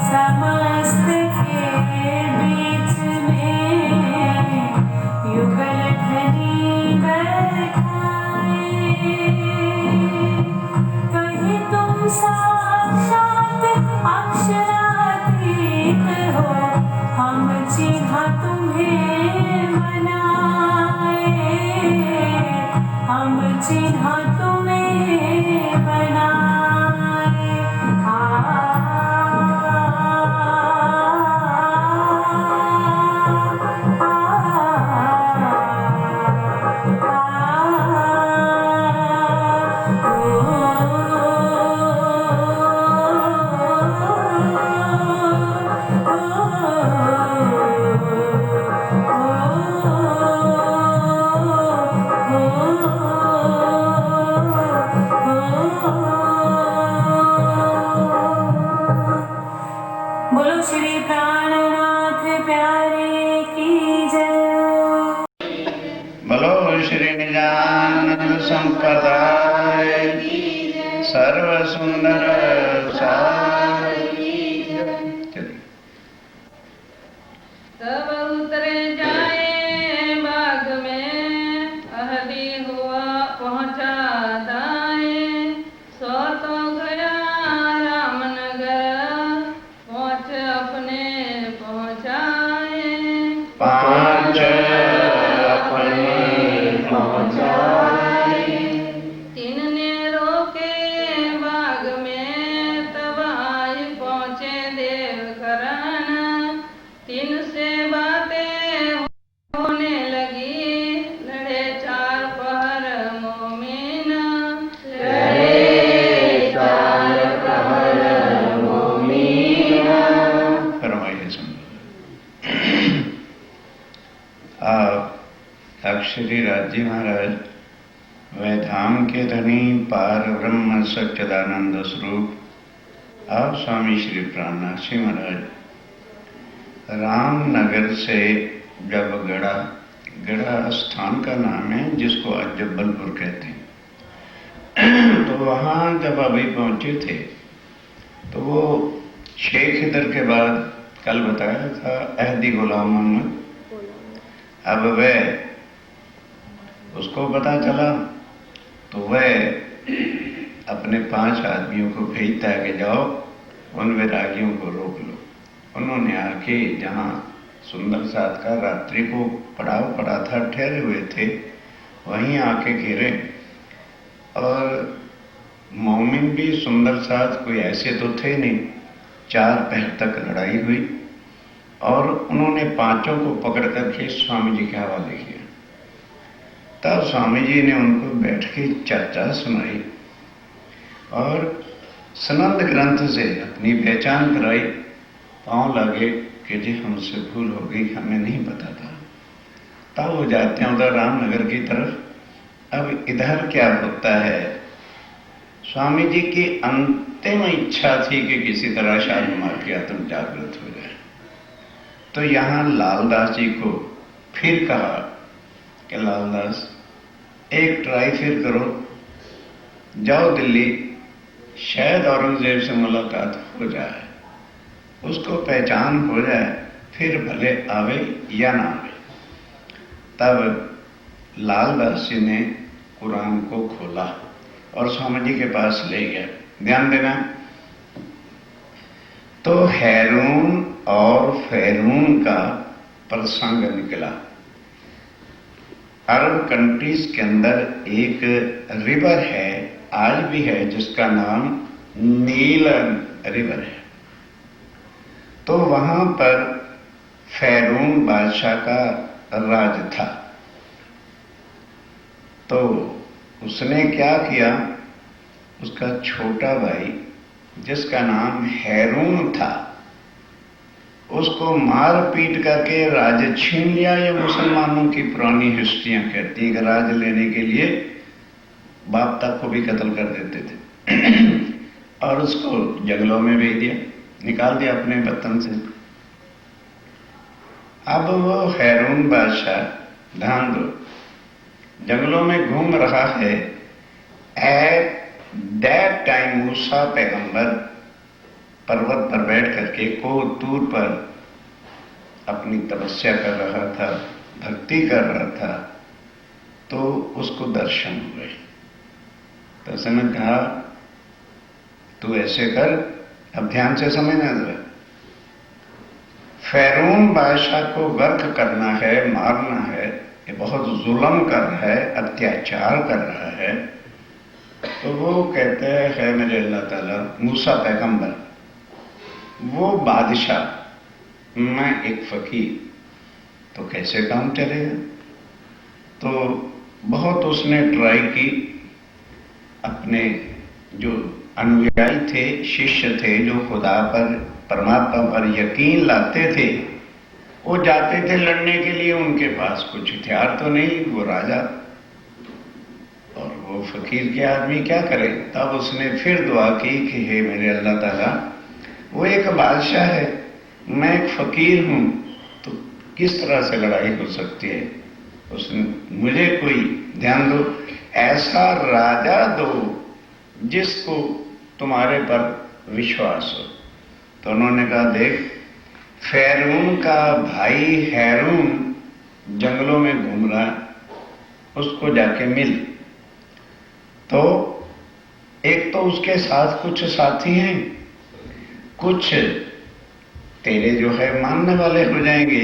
समस्त के बीच में युगल धनी बैठाए। कहीं तुम साक्षात अक्षरातीत हो, हम चिन्हा तुम्हें बनाए, हम चिन्हा तुम्हें बनाए। बोलो श्री प्राणनाथ प्यारे की जय। बोलो श्री निजानंद संप्रदाय सर्व सुंदर सार। तब उतरे जाए बाग में, अहली हुआ पहुँचा दाए। सो तो गया रामनगर, पहुँच अपने पहुँचाए। पांच अपने पहुँचाए। तीन ने रोके बाग में, तब आई पहुँचे देवकरण। तीन से बातें होने लगी, लड़े चार पहर मोमिन। लड़े चार पहर मोमिन। फरमाइए सुन। अक्षरी राजी महाराज वैधाम के धनी पार ब्रह्म सच्चिदानंद स्वरूप आप स्वामी श्री प्राणनाथ जी महाराज रामनगर से जब गढ़ा स्थान का नाम है जिसको आज जब्बलपुर कहते हैं, तो वहाँ जब अभी पहुँचे थे तो वो शेख इधर के बाद कल बताया था अहदी गुलाम मोहम्मद, अब वह उसको पता चला तो वह अपने 5 आदमियों को भेजता है कि जाओ उन वैरागियों को रोक लो। उन्होंने आके जहाँ सुंदर साथ का रात्रि को पड़ाव पड़ा था, ठहरे हुए थे, वहीं आके घेरे। और मोमिन भी सुंदर साथ कोई ऐसे तो थे नहीं। 4 पहर तक लड़ाई हुई और उन्होंने 5 को पकड़ करके स्वामी जी के हवाले किया। तब स्वामी जी ने उनको बैठ के चर्चा सुनाई और सनंद ग्रंथ से अपनी पहचान कराई। पाँव लगे कि जी हमसे भूल हो गई, हमें नहीं पता था। तब वो जाते हैं उधर रामनगर की तरफ। अब इधर क्या होता है, स्वामी जी की अंतिम इच्छा थी कि किसी तरह शालीमार की आत्म जागृत हो जाए। तो यहाँ लालदास जी को फिर कहा कि लालदास एक ट्राई फिर करो, जाओ दिल्ली, शायद औरंगजेब से मुलाकात हो जाए, उसको पहचान हो जाए, फिर भले आवे या ना आवे। तब लालदास जी ने कुरान को खोला और स्वामी जी के पास ले गया। ध्यान देना, तो हैरून और फैरून का प्रसंग निकला। अरब कंट्रीज के अंदर एक रिवर है, आज भी है, जिसका नाम नील रिवर है। तो वहां पर फैरून बादशाह का राज था। तो उसने क्या किया, उसका छोटा भाई जिसका नाम हैरून था, उसको मार पीट करके राज छीन लिया। ये मुसलमानों की पुरानी हिस्ट्रियां कहती हैं कि राज लेने के लिए बाप तक को भी कत्ल कर देते थे और उसको जंगलों में भेज दिया, निकाल दिया अपने वतन से। अब वो हैरून बादशाह, ध्यान दो, जंगलों में घूम रहा है। एट दैट टाइम मूसा पैगंबर पर्वत पर बैठ करके कोतूर पर अपनी तपस्या कर रहा था, भक्ति कर रहा था, तो उसको दर्शन हुए। तो उसने कहा तू ऐसे कर, अब ध्यान से समझना जरा, फैरून बादशाह को गर्क करना है, मारना है, ये बहुत जुल्म कर रहा है, अत्याचार कर रहा है। तो वो कहते हैं मेरे अल्लाह ताला, मूसा पैगंबर, वो बादशाह, मैं एक फकीर, तो कैसे काम चलेगा? तो बहुत उसने ट्राई की, अपने जो अनुयायी थे, शिष्य थे, जो खुदा पर, परमात्मा पर यकीन लाते थे, वो जाते थे लड़ने के लिए, उनके पास कुछ हथियार तो नहीं, वो राजा और वो फकीर के आदमी क्या करे? तब उसने फिर दुआ की कि हे मेरे अल्लाह ताला, वो एक बादशाह है, मैं एक फकीर हूं, तो किस तरह से लड़ाई हो सकती है? उसने मुझे कोई ध्यान दो, ऐसा राजा दो जिसको तुम्हारे पर विश्वास हो। तो उन्होंने कहा देख, फैरून का भाई हैरून जंगलों में घूम रहा है, उसको जाके मिल। तो एक तो उसके साथ कुछ साथी हैं, कुछ तेरे जो है मानने वाले हो जाएंगे।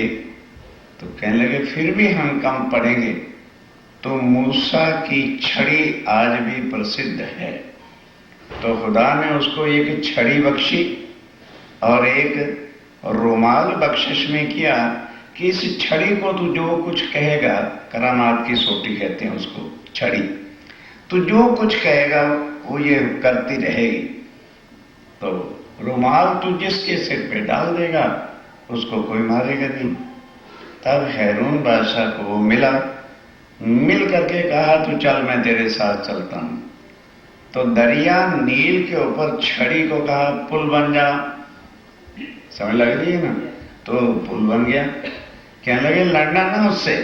तो कहने लगे फिर भी हम कम पड़ेंगे। तो मूसा की छड़ी आज भी प्रसिद्ध है। तो खुदा ने उसको एक छड़ी बख्शी और एक रुमाल बख्शिश में किया कि इस छड़ी को तू जो कुछ कहेगा, करामात की सोटी कहते हैं उसको, छड़ी, तू जो कुछ कहेगा वो ये करती रहेगी। तो रुमाल तू जिसके सिर पे डाल देगा उसको कोई मारेगा नहीं। तब हैरून बादशाह को वो मिला, मिल करके कहा तू चल, मैं तेरे साथ चलता हूं। तो दरिया नील के ऊपर छड़ी को कहा पुल बन जा, समझ लग रही है ना? तो पुल बन गया। कहने लगे लड़ना ना उससे,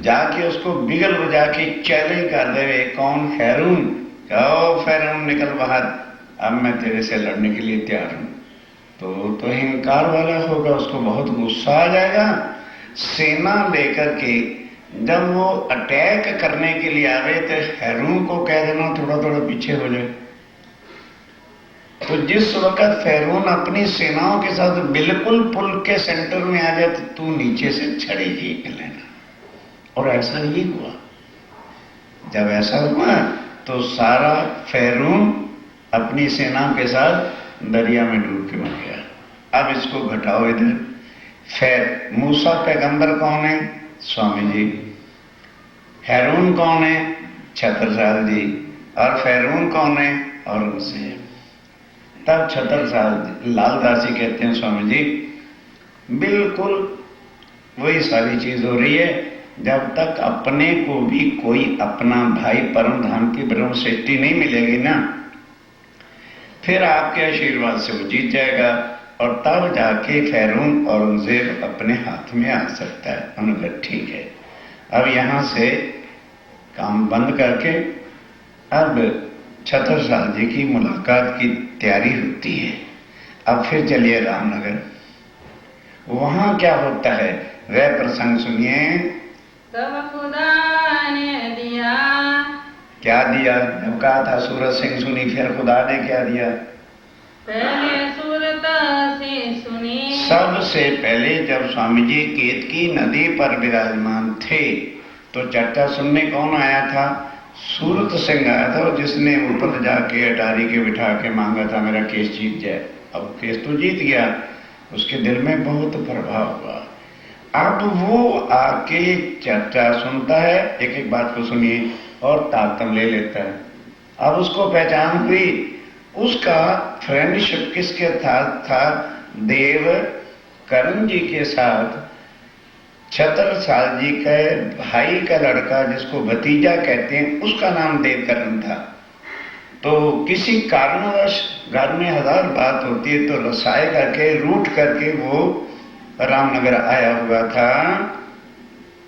जाके उसको बिगल बजा के चैलेंज कर दे, कौन? हैरून। कहो फैरून निकल बाहर, अब मैं तेरे से लड़ने के लिए तैयार हूं। तो हिंकार वाला होगा, उसको बहुत गुस्सा आ जाएगा। सेना लेकर के जब वो अटैक करने के लिए आवे तो हैरून को कह देना थोड़ा थोड़ा पीछे हो जाए। तो जिस वक्त फैरून अपनी सेनाओं के साथ बिल्कुल पुल के सेंटर में आ जाए तो तू नीचे से छड़ी खींच लेना। और ऐसा ही हुआ। जब ऐसा हुआ तो सारा फैरून अपनी सेना के साथ दरिया में डूब के मर गया। अब इसको घटाओ इधर। मूसा पैगंबर कौन है? स्वामी जी। हैरून कौन है? छत्रसाल जी। और फैरून कौन है? औरंगजेब। तब छत्रसाल लालदासी कहते हैं स्वामी जी, बिल्कुल वही सारी चीज हो रही है। जब तक अपने को भी कोई अपना भाई परम धाम की ब्रह्म सृष्टि नहीं मिलेगी ना, फिर आपके आशीर्वाद से वो जीत जाएगा और तब जाके फैरून औरंगजेब अपने हाथ में आ सकता है। उन्होंने कहा ठीक है, अब यहां से काम बंद करके अब छत्रसाल जी की मुलाकात की तैयारी होती है। अब फिर चलिए रामनगर। वहां क्या होता है वह प्रसंग सुनिए। तब खुदा ने दिया, क्या दिया? जब कहा था सूरत सिंह सुनी, फिर खुदा ने क्या दिया? पहले सूरत से सुनी। सबसे पहले जब स्वामी जी केतकी नदी पर विराजमान थे तो चर्चा सुनने कौन आया था? सूरत सिंह आया था, जिसने ऊपर जाके अटारी के बिठा के मांगा था मेरा केस जीत जाए। अब केस तो जीत गया, उसके दिल में बहुत प्रभाव हुआ। अब वो आके चर्चा सुनता है, एक एक बात को सुनिए और ताकतम ले लेता है। अब उसको पहचान हुई, उसका फ्रेंडशिप किसके साथ था? देव करण जी के साथ। छत्रसाल जी के भाई का लड़का जिसको भतीजा कहते हैं, उसका नाम देवकरण था। तो किसी कारणवश घर में 1000 बात होती है तो रसाई करके रूठ करके वो रामनगर आया हुआ था।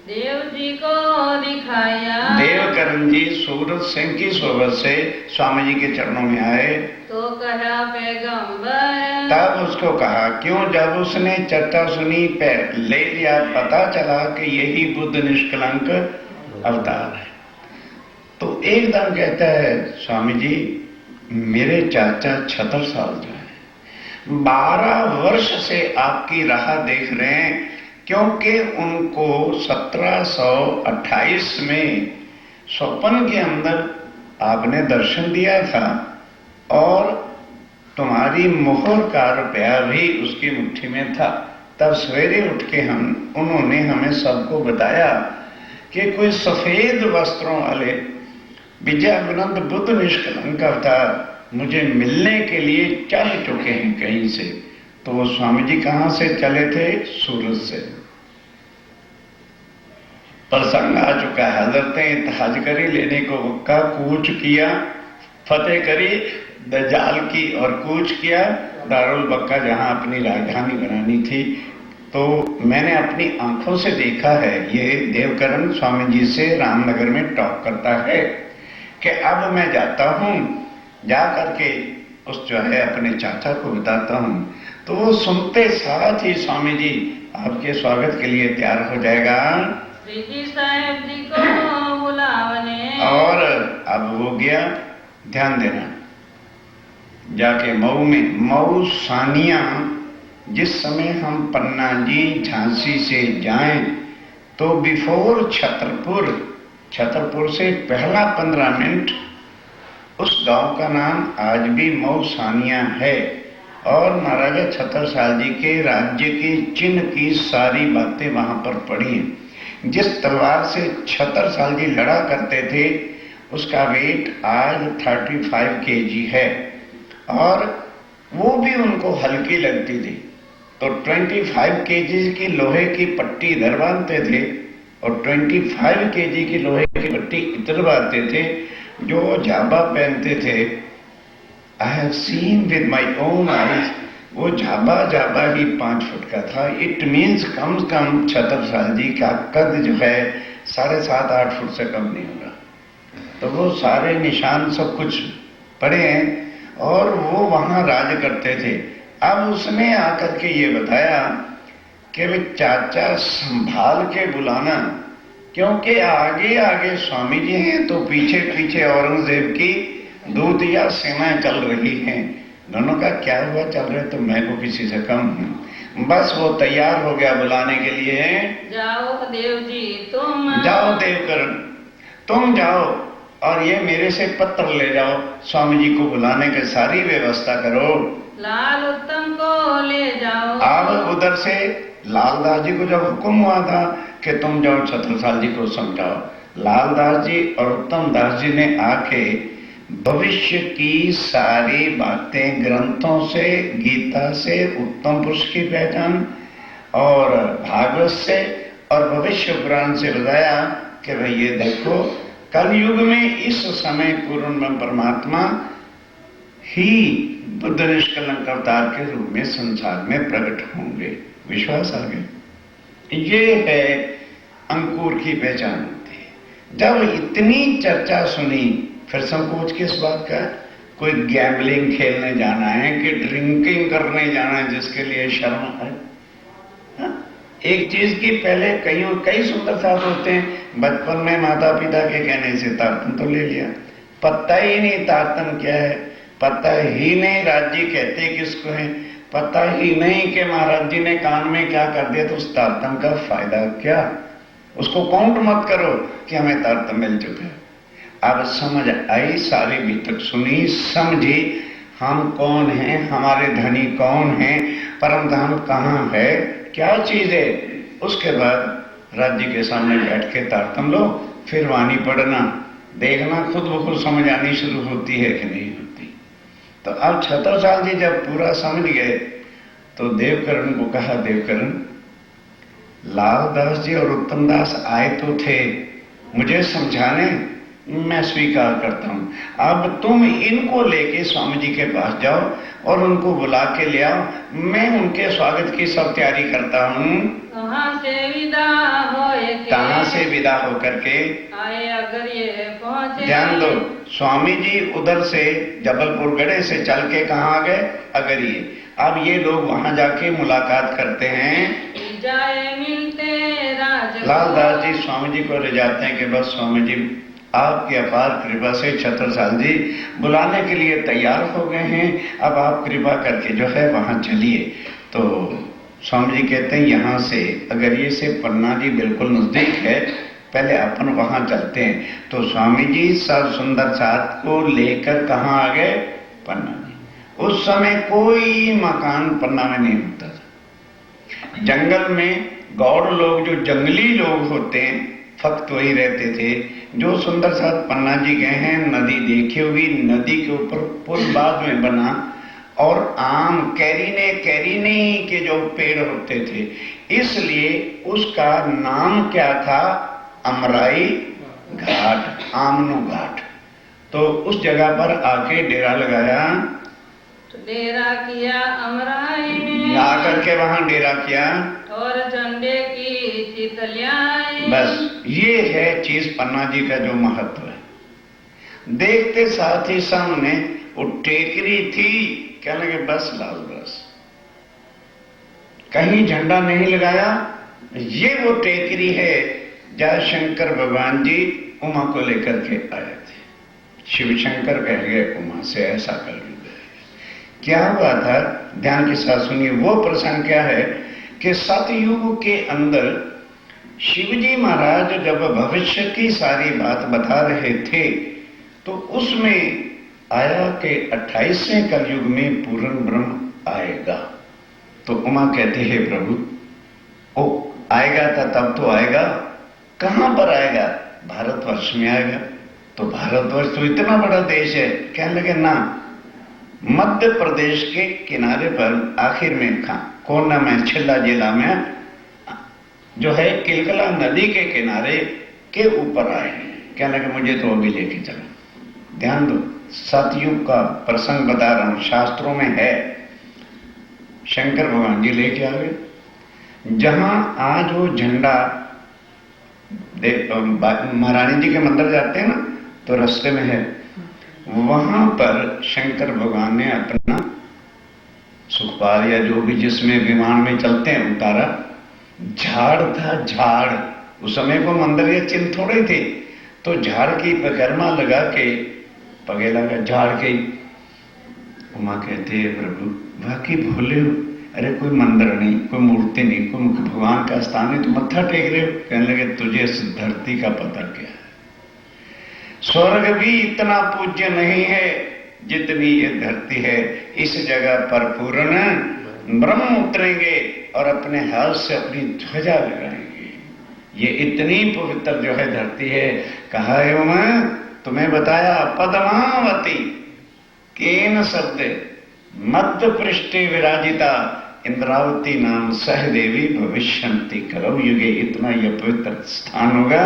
देव जी को दिखाया। देवकरण जी सूरज सिंह की सोबत से स्वामी जी के चरणों में आए। तो कहा पैगंबर। तब उसको कहा क्यों? जब उसने चर्चा सुनी, पैर ले लिया, पता चला कि यही बुद्ध निष्कलंक अवतार है। तो एकदम कहता है स्वामी जी मेरे चाचा 76 साल जो है 12 वर्ष से आपकी राह देख रहे हैं, क्योंकि उनको 1728 में स्वप्न के अंदर आपने दर्शन दिया था और तुम्हारी मोहर का रुपया भी उसकी मुट्ठी में था। तब सवेरे उठ के उन्होंने हमें सबको बताया कि कोई सफेद वस्त्रों वाले विजयानंद बुद्ध निष्कलंक अवतार मुझे मिलने के लिए चल चुके हैं कहीं से। तो वो स्वामी जी कहां से चले थे? सूरत से। प्रसंग आ चुका है, हजरत ने इत्तेहाज करी, लेने को हुक्का, कूच किया, फतेह करी दज्जाल की और कूच किया दारुल बक्का जहां अपनी राजधानी बनानी थी। तो मैंने अपनी आंखों से देखा है, ये देवकरण स्वामी जी से रामनगर में टॉक करता है कि अब मैं जाता हूं, जा करके उस जो है अपने चाचा को बताता हूं। तो वो सुनते साथ ही स्वामी जी आपके स्वागत के लिए तैयार हो जाएगा। श्री साहेब जी को बुलावने। और अब वो गया, ध्यान देना, जाके मऊ में, मऊ सानिया, जिस समय हम पन्ना जी झांसी से जाएं तो बिफोर छतरपुर से पहला 15 मिनट उस गांव का नाम आज भी मऊ सानिया है। और महाराजा छत्रसाल जी के राज्य के चिन्ह की सारी बातें वहां पर पड़ी हैं। जिस तलवार से छत्रसाल जी लड़ा करते थे उसका वेट आज 35 kg है और वो भी उनको हल्की लगती थी। तो 25 kg की लोहे की पट्टी इधर बांधते थे और 25 kg की लोहे की पट्टी इधर बांधते थे। जो झाबा पहनते थे, I have seen with my own eyes, वो झाबा ही 5 फुट का था। इट मीन्स कम से कम छत्रसाल जी का कद जो है 7.5-8 फुट से कम नहीं होगा। तो वो सारे निशान सब कुछ पड़े हैं और वो वहां राज करते थे। अब उसने आकर के ये बताया कि वे चाचा संभाल के बुलाना, क्योंकि आगे आगे स्वामी जी हैं तो पीछे पीछे औरंगजेब की दूत या सेनाएं चल रही हैं। दोनों का क्या हुआ चल रहे तो मैं को किसी से कम हूं। बस वो तैयार हो गया बुलाने के लिए। जाओ देव जी तुम, जाओ देवकरण तुम जाओ और ये मेरे से पत्र ले जाओ, स्वामी जी को बुलाने की सारी व्यवस्था करो। लाल उत्तम को ले जाओ। अब उधर से लालदास जी को जब हुक्म हुआ था कि तुम जाओ छत्रसाल जी को समझाओ, लालदास जी और उत्तम दास जी ने आके भविष्य की सारी बातें ग्रंथों से, गीता से, उत्तम पुरुष की पहचान और भागवत से और भविष्य पुराण से बताया कि भाई ये देखो कलयुग में इस समय पूर्ण में परमात्मा ही बुद्ध निष्कलंक अवतार के रूप में संसार में प्रकट होंगे। विश्वास आ गया। ये है अंकुर की पहचान होती है। जब इतनी चर्चा सुनी फिर संकोच किस बात का? कोई गैम्बलिंग खेलने जाना है कि ड्रिंकिंग करने जाना है जिसके लिए शर्म है? एक चीज की पहले कई सुंदर साथ होते हैं। बचपन में माता पिता के कहने से तारतम तो ले लिया, पता ही नहीं तारतम क्या है, पता ही नहीं राज्य कहते किसको है, पता ही नहीं कि महाराज जी ने कान में क्या कर दिया, तो उस तारतम का फायदा क्या? उसको काउंट मत करो कि हमें तारतम मिल चुका है। अब समझ आई, सारी बीतक सुनी, समझी हम कौन हैं, हमारे धनी कौन हैं, परम धाम कहाँ है, क्या चीज है। उसके बाद राज्य के सामने बैठ के तारतम लो, फिर वाणी पढ़ना, देखना खुद ब खुद समझ आनी शुरू होती है कि नहीं होती। तो अब छत्रसाल जी जब पूरा समझ गए तो देवकरण को कहा, देवकरण लालदास जी और उत्तम दास आए तो थे मुझे समझाने, मैं स्वीकार करता हूं। अब तुम इनको लेके स्वामी जी के पास जाओ और उनको बुला के ले आओ, मैं उनके स्वागत की सब तैयारी करता हूं। कहाँ से विदा होए के कहां से विदा होकर के आए अगर ये पहुँचे। ध्यान दो, स्वामी जी उधर से जबलपुर गढ़े से चल के कहाँ आ गए? अगरिये। अब ये लोग वहां जाके मुलाकात करते हैं। जाए मिलते राज लालदास जी स्वामी जी को ले जाते हैं कि बस स्वामी जी आपकी अपार कृपा से छत्रसाल जी बुलाने के लिए तैयार हो गए हैं, अब आप कृपा करके जो है वहां चलिए। तो स्वामी जी कहते हैं यहाँ से अगरिये से पन्ना जी बिल्कुल नजदीक है, पहले अपन वहां चलते हैं। तो स्वामी जी सब सुंदर साथ को लेकर कहाँ आ गए? पन्ना जी। उस समय कोई मकान पन्ना में नहीं होता था। जंगल में गौड़ लोग, जो जंगली लोग होते हैं, फक्त वही रहते थे। जो सुंदर साथ पन्ना जी गए हैं, नदी देखी हुई, नदी के ऊपर पुल बाद में बना, और आम कैरीने के जो पेड़ होते थे, इसलिए उसका नाम क्या था? अमराई घाट, आमनो घाट। तो उस जगह पर आके डेरा लगाया, डेरा किया अमराई में, आकर के वहां डेरा किया और झंडे की चितलियाँ। बस ये है चीज पन्ना जी का जो महत्व है। देखते साथ ही सामने वो टेकरी थी, क्या लगे बस लाल बस, कहीं झंडा नहीं लगाया। ये वो टेकरी है जहाँ शंकर भगवान जी उमा को लेकर के आए थे। शिव शंकर कह गए उमा से ऐसा कर लो। क्या हुआ था? ध्यान के साथ सुनिए। वो प्रसंग क्या है कि सतयुग के अंदर शिवजी महाराज जब भविष्य की सारी बात बता रहे थे, तो उसमें आया कि 28वें कलयुग में पूर्ण ब्रह्म आएगा। तो उमा कहते हैं प्रभु, ओ आएगा था तब तो आएगा, कहां पर आएगा? भारतवर्ष में आएगा। तो भारतवर्ष तो इतना बड़ा देश है। कहने लगे ना, मध्य प्रदेश के किनारे पर आखिर में कोना में छिल्ला जिला में जो है किलकला नदी के किनारे के ऊपर आए। कहने लगे मुझे तो अभी लेके चलो। ध्यान दो, सतयुग का प्रसंग बता रहा हूं, शास्त्रों में है। शंकर भगवान जी लेके आ गए। जहां आज वो झंडा महारानी जी के मंदिर जाते हैं ना, तो रास्ते में है, वहां पर शंकर भगवान ने अपना सुखपाल या जो भी जिसमें विमान में चलते हैं उतारा। झाड़ था, झाड़। उस समय को मंदिर या चिन्ह थोड़े थे, तो झाड़ की परिक्रमा लगा के पगे लगा झाड़ के। उमा कहते हैं प्रभु वाकई भोले हो, अरे कोई मंदिर नहीं, कोई मूर्ति नहीं, कोई भगवान का स्थान नहीं, तो मत्था टेक रहे हो। कहने लगे तुझे इस धरती का पता क्या है? स्वर्ग भी इतना पूज्य नहीं है जितनी ये धरती है। इस जगह पर पूर्ण ब्रह्म उतरेंगे और अपने हाथ से अपनी ध्वजा लगाएंगे। ये इतनी पवित्र जो है धरती है। कहा है मैं तुम्हें बताया, पद्मावती केन शब्द मध्य पृष्ठे विराजिता इंद्रावती नाम सहदेवी भविष्यंति कलौ युगे। इतना यह पवित्र स्थान होगा,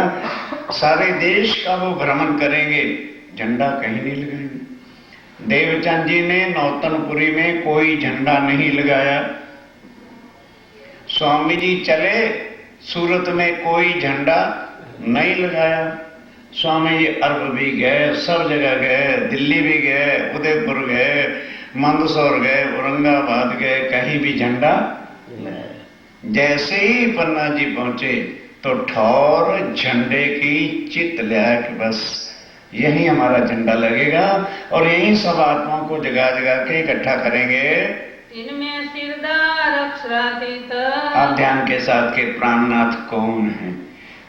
सारे देश का वो भ्रमण करेंगे, झंडा कहीं नहीं लगाएंगे। देवचंद जी ने नौतनपुरी में कोई झंडा नहीं लगाया। स्वामी जी चले, सूरत में कोई झंडा नहीं लगाया। स्वामी जी अरब भी गए, सब जगह गए, दिल्ली भी गए, उदयपुर गए, मंदसौर गए, औरंगाबाद गए, कहीं भी झंडा। जैसे ही पन्ना जी पहुंचे तो ठौर झंडे की चित लिया कि बस यही हमारा झंडा लगेगा और यही सब आत्माओं को जगा जगा के इकट्ठा करेंगे। इनमें सिरदार अक्षरातीत। आप ध्यान के साथ के प्राणनाथ कौन है?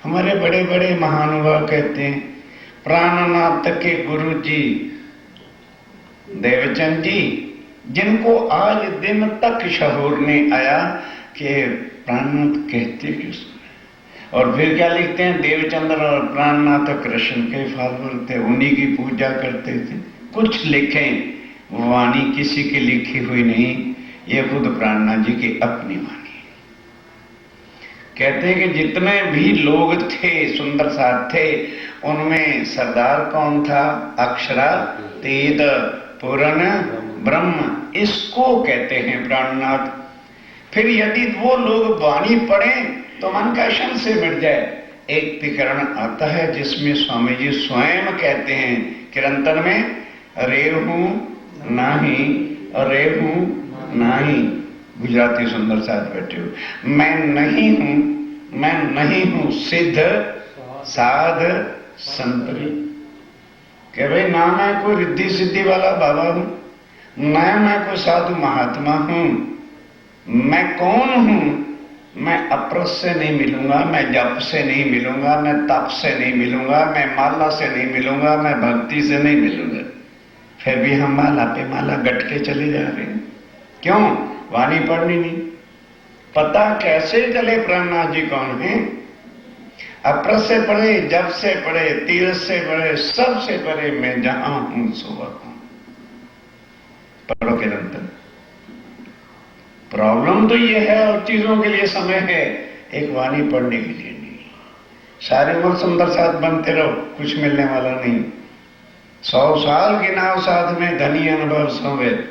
हमारे बड़े बड़े महानुभाव कहते हैं प्राणनाथ के गुरु जी देवचंद जी, जिनको आज दिन तक शहूर नहीं आया कि प्राणनाथ कहते किसको। और फिर क्या लिखते हैं, देवचंद्र और प्राणनाथ कृष्ण के फॉलोअर थे, उन्हीं की पूजा करते थे। कुछ लिखें, वाणी किसी की लिखी हुई नहीं, ये खुद प्राणनाथ जी की अपनी वाणी। कहते हैं कि जितने भी लोग थे सुंदर साथ थे, उनमें सरदार कौन था? अक्षरातीत पूर्ण ब्रह्म, इसको कहते हैं प्राणनाथ। फिर यदि वो लोग वाणी पढ़े तो मन का संशय मिट जाए। एक प्रकरण आता है जिसमें स्वामी जी स्वयं कहते हैं किरंतन में, रेहू नाही रेहू नाही। गुजराती सुंदर साथ बैठे हो, मैं नहीं हूं सिद्ध साध संतरी। कि भाई ना मैं कोई रिद्धि सिद्धि वाला बाबा हूं, ना मैं कोई साधु महात्मा हूं। मैं कौन हूं? मैं अपरस से नहीं मिलूंगा, मैं जप से नहीं मिलूंगा, मैं तप से नहीं मिलूंगा, मैं माला से नहीं मिलूंगा, मैं भक्ति से नहीं मिलूंगा। फिर भी हम माला पे माला गट के चले जा रहे हैं। क्यों? वाणी पढ़नी नहीं। पता कैसे चले प्राणनाथ जी कौन है? अपरस से पढ़े, जप से पढ़े, तीर्थ से पढ़े, सबसे पढ़े, मैं जहां हूं सो हूं। पढ़ो किरंतन। प्रॉब्लम तो ये है और चीजों के लिए समय है, एक वाणी पढ़ने के लिए नहीं। सारी उम्र सुंदर साथ बनते रहो, कुछ मिलने वाला नहीं। 100 साल की नाव साथ में धनी अनुभव संवेद,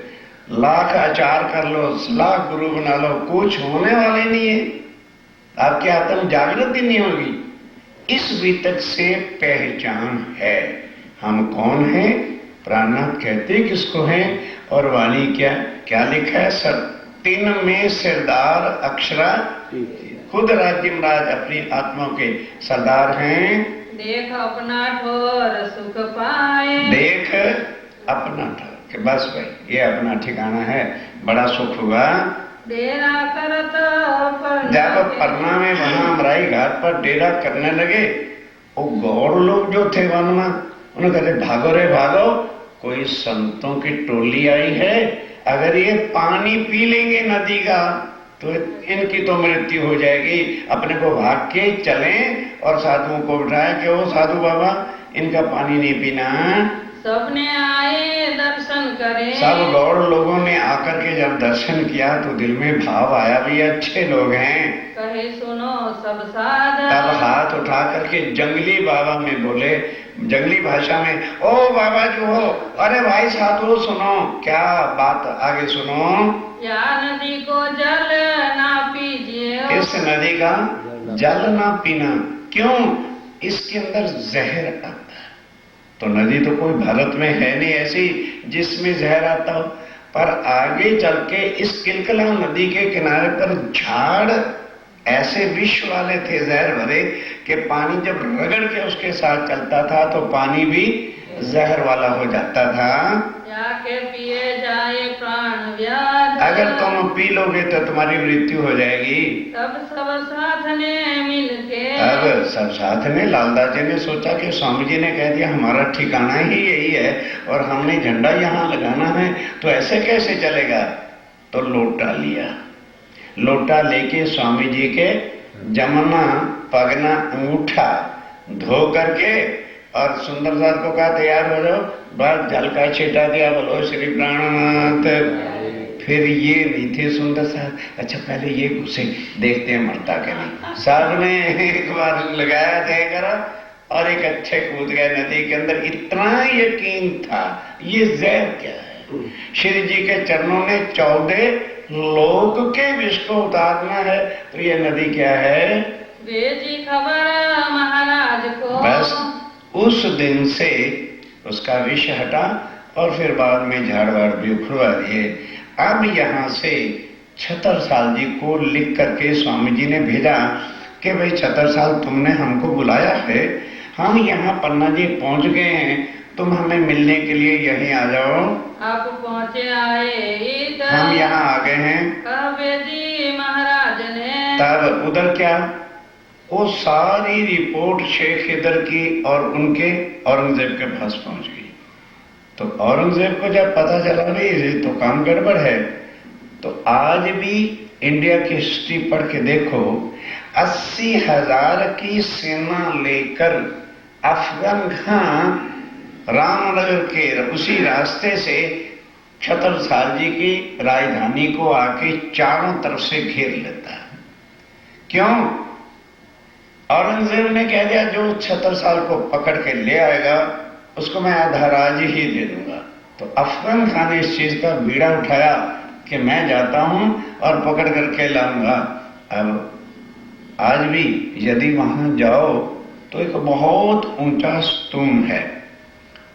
लाख आचार कर लो, लाख गुरु बना लो, कुछ होने वाले नहीं है। आपकी आत्म जागृति नहीं होगी। इस वितक से पहचान है हम कौन है। प्राणनाथ कहते किसको है और वाणी क्या क्या लिखा है? सर 3 में सरदार अक्षरा, खुद राज्य राज अपनी आत्मा के सरदार हैं। देख अपना ठोर सुख पाए, देख अपना ठोर, कि बस भाई ये अपना ठिकाना है, बड़ा सुख हुआ। डेरा करत जब पन्ना में वहां अमराई घाट पर डेरा करने लगे, वो गौड़ लोग जो थे वन में, उन्होंने कहते भागो रे भागो, कोई संतों की टोली आई है, अगर ये पानी पी लेंगे नदी का तो इनकी तो मृत्यु हो जाएगी। अपने को भाग के चलें और साधुओं को बिठाए कि वो साधु बाबा इनका पानी नहीं पीना। सबने आए दर्शन करे, सब गौड़ लोगों ने आकर के जब दर्शन किया तो दिल में भाव आया भी अच्छे लोग हैं। कहे सुनो सब साधक, तब हाथ उठा करके जंगली बाबा में बोले, जंगली भाषा में, ओ बाबा जो हो, अरे भाई साधु सुनो, क्या बात आगे सुनो। या नदी को जल ना पीजिए, इस नदी का जल ना पीना। क्यों? इसके अंदर जहर आता है। तो नदी तो कोई भारत में है नहीं ऐसी जिसमें जहर आता हो, पर आगे चल के इस किलकला नदी के किनारे पर झाड़ ऐसे विष वाले थे जहर भरे कि पानी जब रगड़ के उसके साथ चलता था तो पानी भी जहर वाला हो जाता था। जाके पिए जाए प्राण व्याध, अगर तुम पी लोगे तो तुम्हारी मृत्यु हो जाएगी। तब सब साथ ने मिलके, अब सब साथ में लालदास जी ने सोचा कि स्वामी जी ने कह दिया हमारा ठिकाना ही यही है और हमने झंडा यहाँ लगाना है, तो ऐसे कैसे चलेगा। तो लोटा लिया, लोटा लेके स्वामी जी के जमना पगना अंगूठा धो करके और सुंदर साथ को कहा तैयार हो जाओ, बस जल का छीटा दिया, बोलो श्री प्राणनाथ। फिर ये नहीं थे सुंदर साथ, अच्छा पहले ये घुसे देखते हैं मरता क्या नहीं। साहब ने एक बार लगाया देकर और एक अच्छे कूद गए नदी के अंदर। इतना यकीन था ये जहर क्या है। श्री जी के चरणों ने 14 लोक के विष को उतारना है, तो ये नदी क्या है। भेजी खबर महाराज को, बस उस दिन से उसका विष हटा और फिर बाद में झाड़ वाड़ भी उखड़वा दिए। अब यहाँ से छतरसाल जी को लिख करके स्वामी जी ने भेजा कि भाई छतरसाल तुमने हमको बुलाया है, हम यहाँ पन्ना जी पहुंच गए हैं, तुम हमें मिलने के लिए यहीं आ जाओ। आप पहुँचे आए इधर, हम यहाँ आ गए हैं। कहे जी महाराज ने, तब उधर क्या, वो सारी रिपोर्ट शेख इधर की और उनके औरंगजेब के पास पहुंच गई। तो औरंगजेब को जब पता चला नहीं तो काम गड़बड़ है, तो आज भी इंडिया की हिस्ट्री पढ़ के देखो, 80,000 की सेना लेकर अफगान खान रामनगर के उसी रास्ते से छतरसाल जी की राजधानी को आके चारों तरफ से घेर लेता है। क्यों? औरंगजेब ने कह दिया जो छत्रसाल को पकड़ के ले आएगा उसको मैं आधा राज ही दे दूंगा। तो अफगान खान ने इस चीज का बीड़ा उठाया कि मैं जाता हूं और पकड़ करके लाऊंगा। अब आज भी यदि वहां जाओ तो एक बहुत ऊंचा स्तूप है,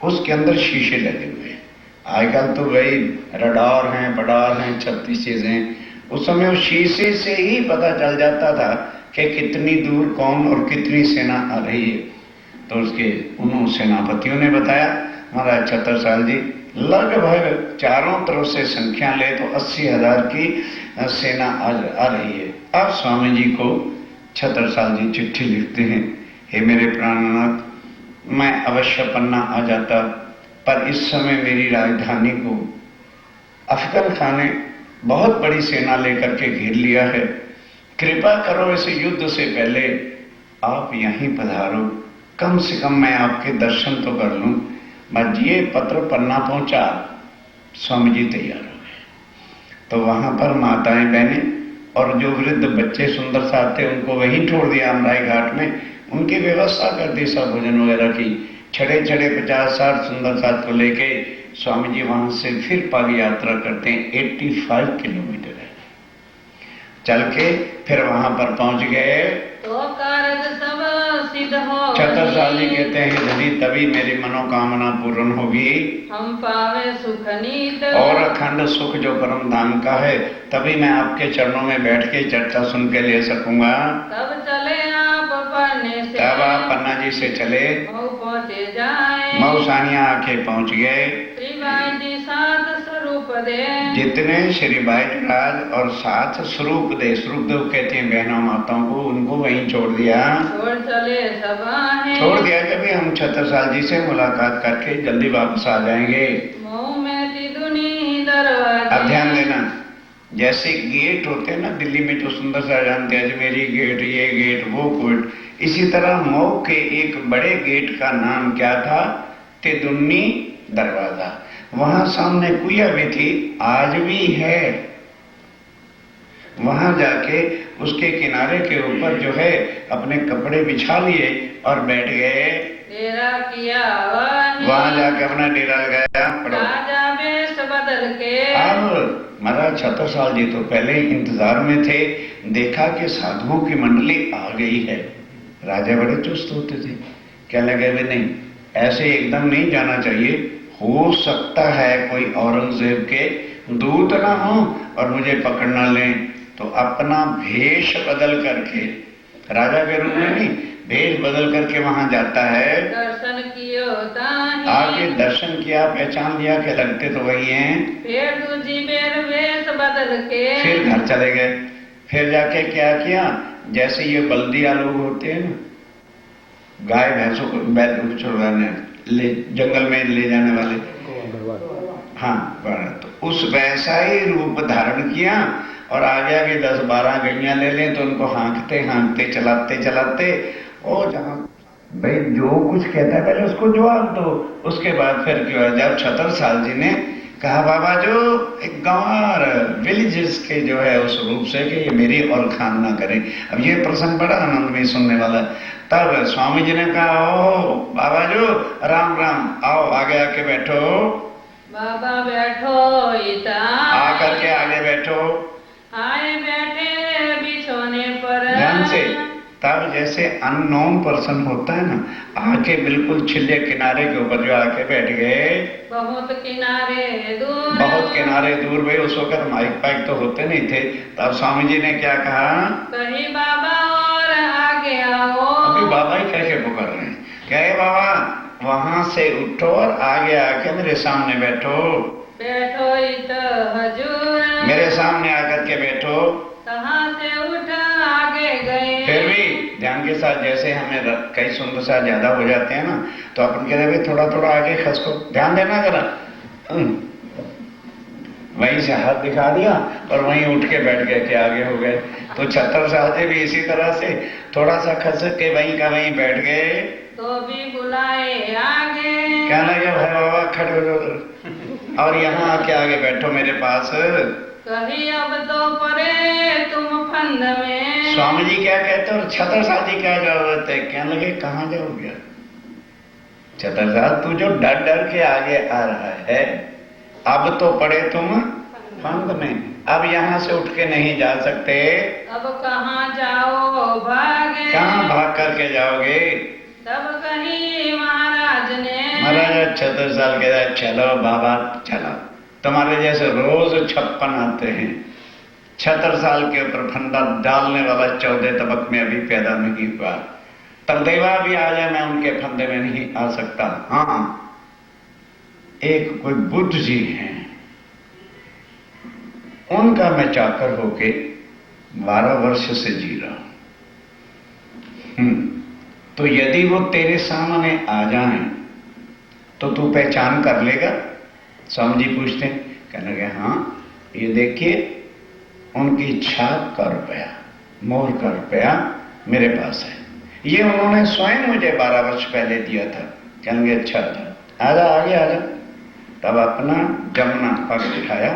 उसके अंदर शीशे लगे हुए हैं। आजकल तो भाई रडार हैं, बडार हैं, 36 चीजें। उस समय उस शीशे से ही पता चल जाता था कि कितनी दूर कौन और कितनी सेना आ रही है। तो उसके उन सेनापतियों ने बताया महाराज छत्रसाल जी लगभग चारों तरफ से संख्या ले तो 80,000 की सेना आ रही है। अब स्वामी जी को छत्रसाल जी चिट्ठी लिखते हैं, हे मेरे प्राणनाथ, मैं अवश्य पन्ना आ जाता, पर इस समय मेरी राजधानी को अफगान खान ने बहुत बड़ी सेना लेकर के घेर लिया है। कृपा करो इस युद्ध से पहले आप यहीं पधारो, कम से कम मैं आपके दर्शन तो कर लूं। बस ये पत्र पन्ना पहुंचा, स्वामी जी तैयार हो गए। तो वहां पर माताएं बहनें और जो वृद्ध बच्चे सुंदर साथ थे उनको वहीं छोड़ दिया अमराई घाट में, उनकी व्यवस्था कर दी, सब भोजन वगैरह की। छड़े 50-60 सुंदर साथ को लेके स्वामी जी वहां से फिर पग यात्रा करते हैं। 85 किलोमीटर है, चल के फिर वहां पर पहुंच गए। तो कारज सब सिद्ध हो, छत्रसाल जी कहते हैं यदि तभी मेरी मनोकामना पूर्ण होगी, हम पावे सुख नीत, और अखंड सुख जो परम धाम का है, तभी मैं आपके चरणों में बैठ के चर्चा सुन के ले सकूंगा। तब चले आप पन्ने से, तब आप पन्ना जी से चले, मऊ पहुँचे जाए, मऊ सानिया आके पहुंच गए। श्री बाई जी सात स्वरूप दे, जितने श्री बाई राज और साथ स्वरूप दे, स्वरूप देव कहते हैं बहनों माताओं को, उनको वहीं छोड़ दिया। छोड़ चले सब आहे, छोड़ दिया कि भी हम छत्रसाल जी से मुलाकात करके जल्दी वापस आ जाएंगे। मऊ में तिदुनी दरवाजे, अब ध्यान देना, जैसे गेट होते हैं ना दिल्ली में जो सुंदर सा जानते हैं, अजमेरी गेट, ये गेट, वो गेट, इसी तरह मऊ के एक बड़े गेट का नाम क्या था? तिदुन्नी दरवाजा। वहां सामने कुइया भी थी, आज भी है। वहां जाके उसके किनारे के ऊपर जो है अपने कपड़े बिछा लिए और बैठ गए। डेरा किया वहां जाके अपना डेरा लगाया। राजा वेश बदल के, अब महाराज छत्रसाल जी तो पहले ही इंतजार में थे, देखा कि साधुओं की मंडली आ गई है। राजा बड़े चुस्त होते थे, क्या लगे वे नहीं, ऐसे एकदम नहीं जाना चाहिए, हो सकता है कोई औरंगजेब के दूत ना हो और मुझे पकड़ना लें। तो अपना भेष बदल करके, राजा के रूप में नहीं, भेष बदल करके वहां जाता है। दर्शन कियो ताहि, आगे दर्शन किया, पहचान लिया कि लगते तो वही हैं। फिर दूजी बेर वेश बदल के, फिर घर चले गए। फिर जाके क्या किया, जैसे ये बल्दिया लोग होते हैं ना, गाय भैंसों को बैल को छुड़वाने ले जंगल में ले जाने वाले, हाँ, तो उस वैसा ही रूप धारण किया और आगे आगे 10-12 गैया ले लें तो उनको हाँकते हाँकते चलाते चलाते, और जहां भाई जो कुछ कहता है पहले उसको जवाब दो। उसके बाद फिर क्या, जब छत्रसाल जी ने कहा बाबा जो एक गंवार विलेजेस के जो है उस रूप से कि ये मेरी और खान ना करें। अब ये प्रसंग बड़ा आनंद में सुनने वाला। तब स्वामी जी ने कहा ओ बाबा जो राम राम, आओ आगे आके बैठो। बाबा बैठो इता, आकर के आगे बैठो। आए बैठे बिछोने पर, ध्यान से। तब जैसे अननोन पर्सन होता है ना, आके बिल्कुल छिले किनारे के ऊपर जो आके बैठ गए, बहुत किनारे दूर, बहुत किनारे दूर। भाई उस वक्त माइक पाइक तो होते नहीं थे। तब स्वामी जी ने क्या कहा, कहीं बाबा और आगे आओ। अभी बाबा ही कह के पुकार रहे हैं, कहे बाबा वहां से उठो और आगे आके मेरे सामने बैठो। बैठो इत हजूर, मेरे सामने आकर के बैठो। कहाँ से उठ आगे गए। फिर भी ध्यान के साथ, जैसे हमें कई सुंदर सा ज्यादा हो जाते हैं ना, तो अपन कहते हैं थोड़ा थोड़ा आगे खसको, ध्यान देना जरा। वहीं से हाथ दिखा दिया और वहीं उठ के बैठ गए कि आगे हो गए। तो छत्रसाल जी भी इसी तरह से थोड़ा सा खसक के वहीं का वहीं बैठ गए। तो भी बुलाए आगे, कहने लगे भाई बाबा खड़े हो जाओ और यहाँ आके आगे बैठो मेरे पास। कहीं अब तो परे तुम फंद में। स्वामी जी क्या कहते और छत्रसाल जी क्या जरूरत है? कहने लगे कहां जाओगे छत्रसाल, तू जो डर डर के आगे आ रहा है, अब तो पड़े तुम फंद में, अब यहां से उठ के नहीं जा सकते। अब कहाँ जाओ भागे, कहां भाग करके जाओगे? तब कही महाराज ने, महाराज छत्रसाल कहता चलो बाबा चलो, तुम्हारे जैसे रोज 56 आते हैं, छत्रसाल के ऊपर फंदा डालने वाला 14 तबक में अभी पैदा नहीं हुआ, तरदेवा भी आ जाए मैं उनके फंदे में नहीं आ सकता। हाँ, एक कोई बुद्ध जी हैं, उनका मैं चाकर होके 12 वर्ष से जी रहा हूं। तो यदि वो तेरे सामने आ जाएं तो तू पहचान कर लेगा? स्वामी जी पूछते हैं। कहने लगे हाँ, ये देखिए उनकी छाप का रुपया, मोहर का रुपया मेरे पास है, ये उन्होंने स्वयं मुझे 12 वर्ष पहले दिया था। कहेंगे अच्छा था, आजा आगे आजा। तब अपना जमुना पग उठाया,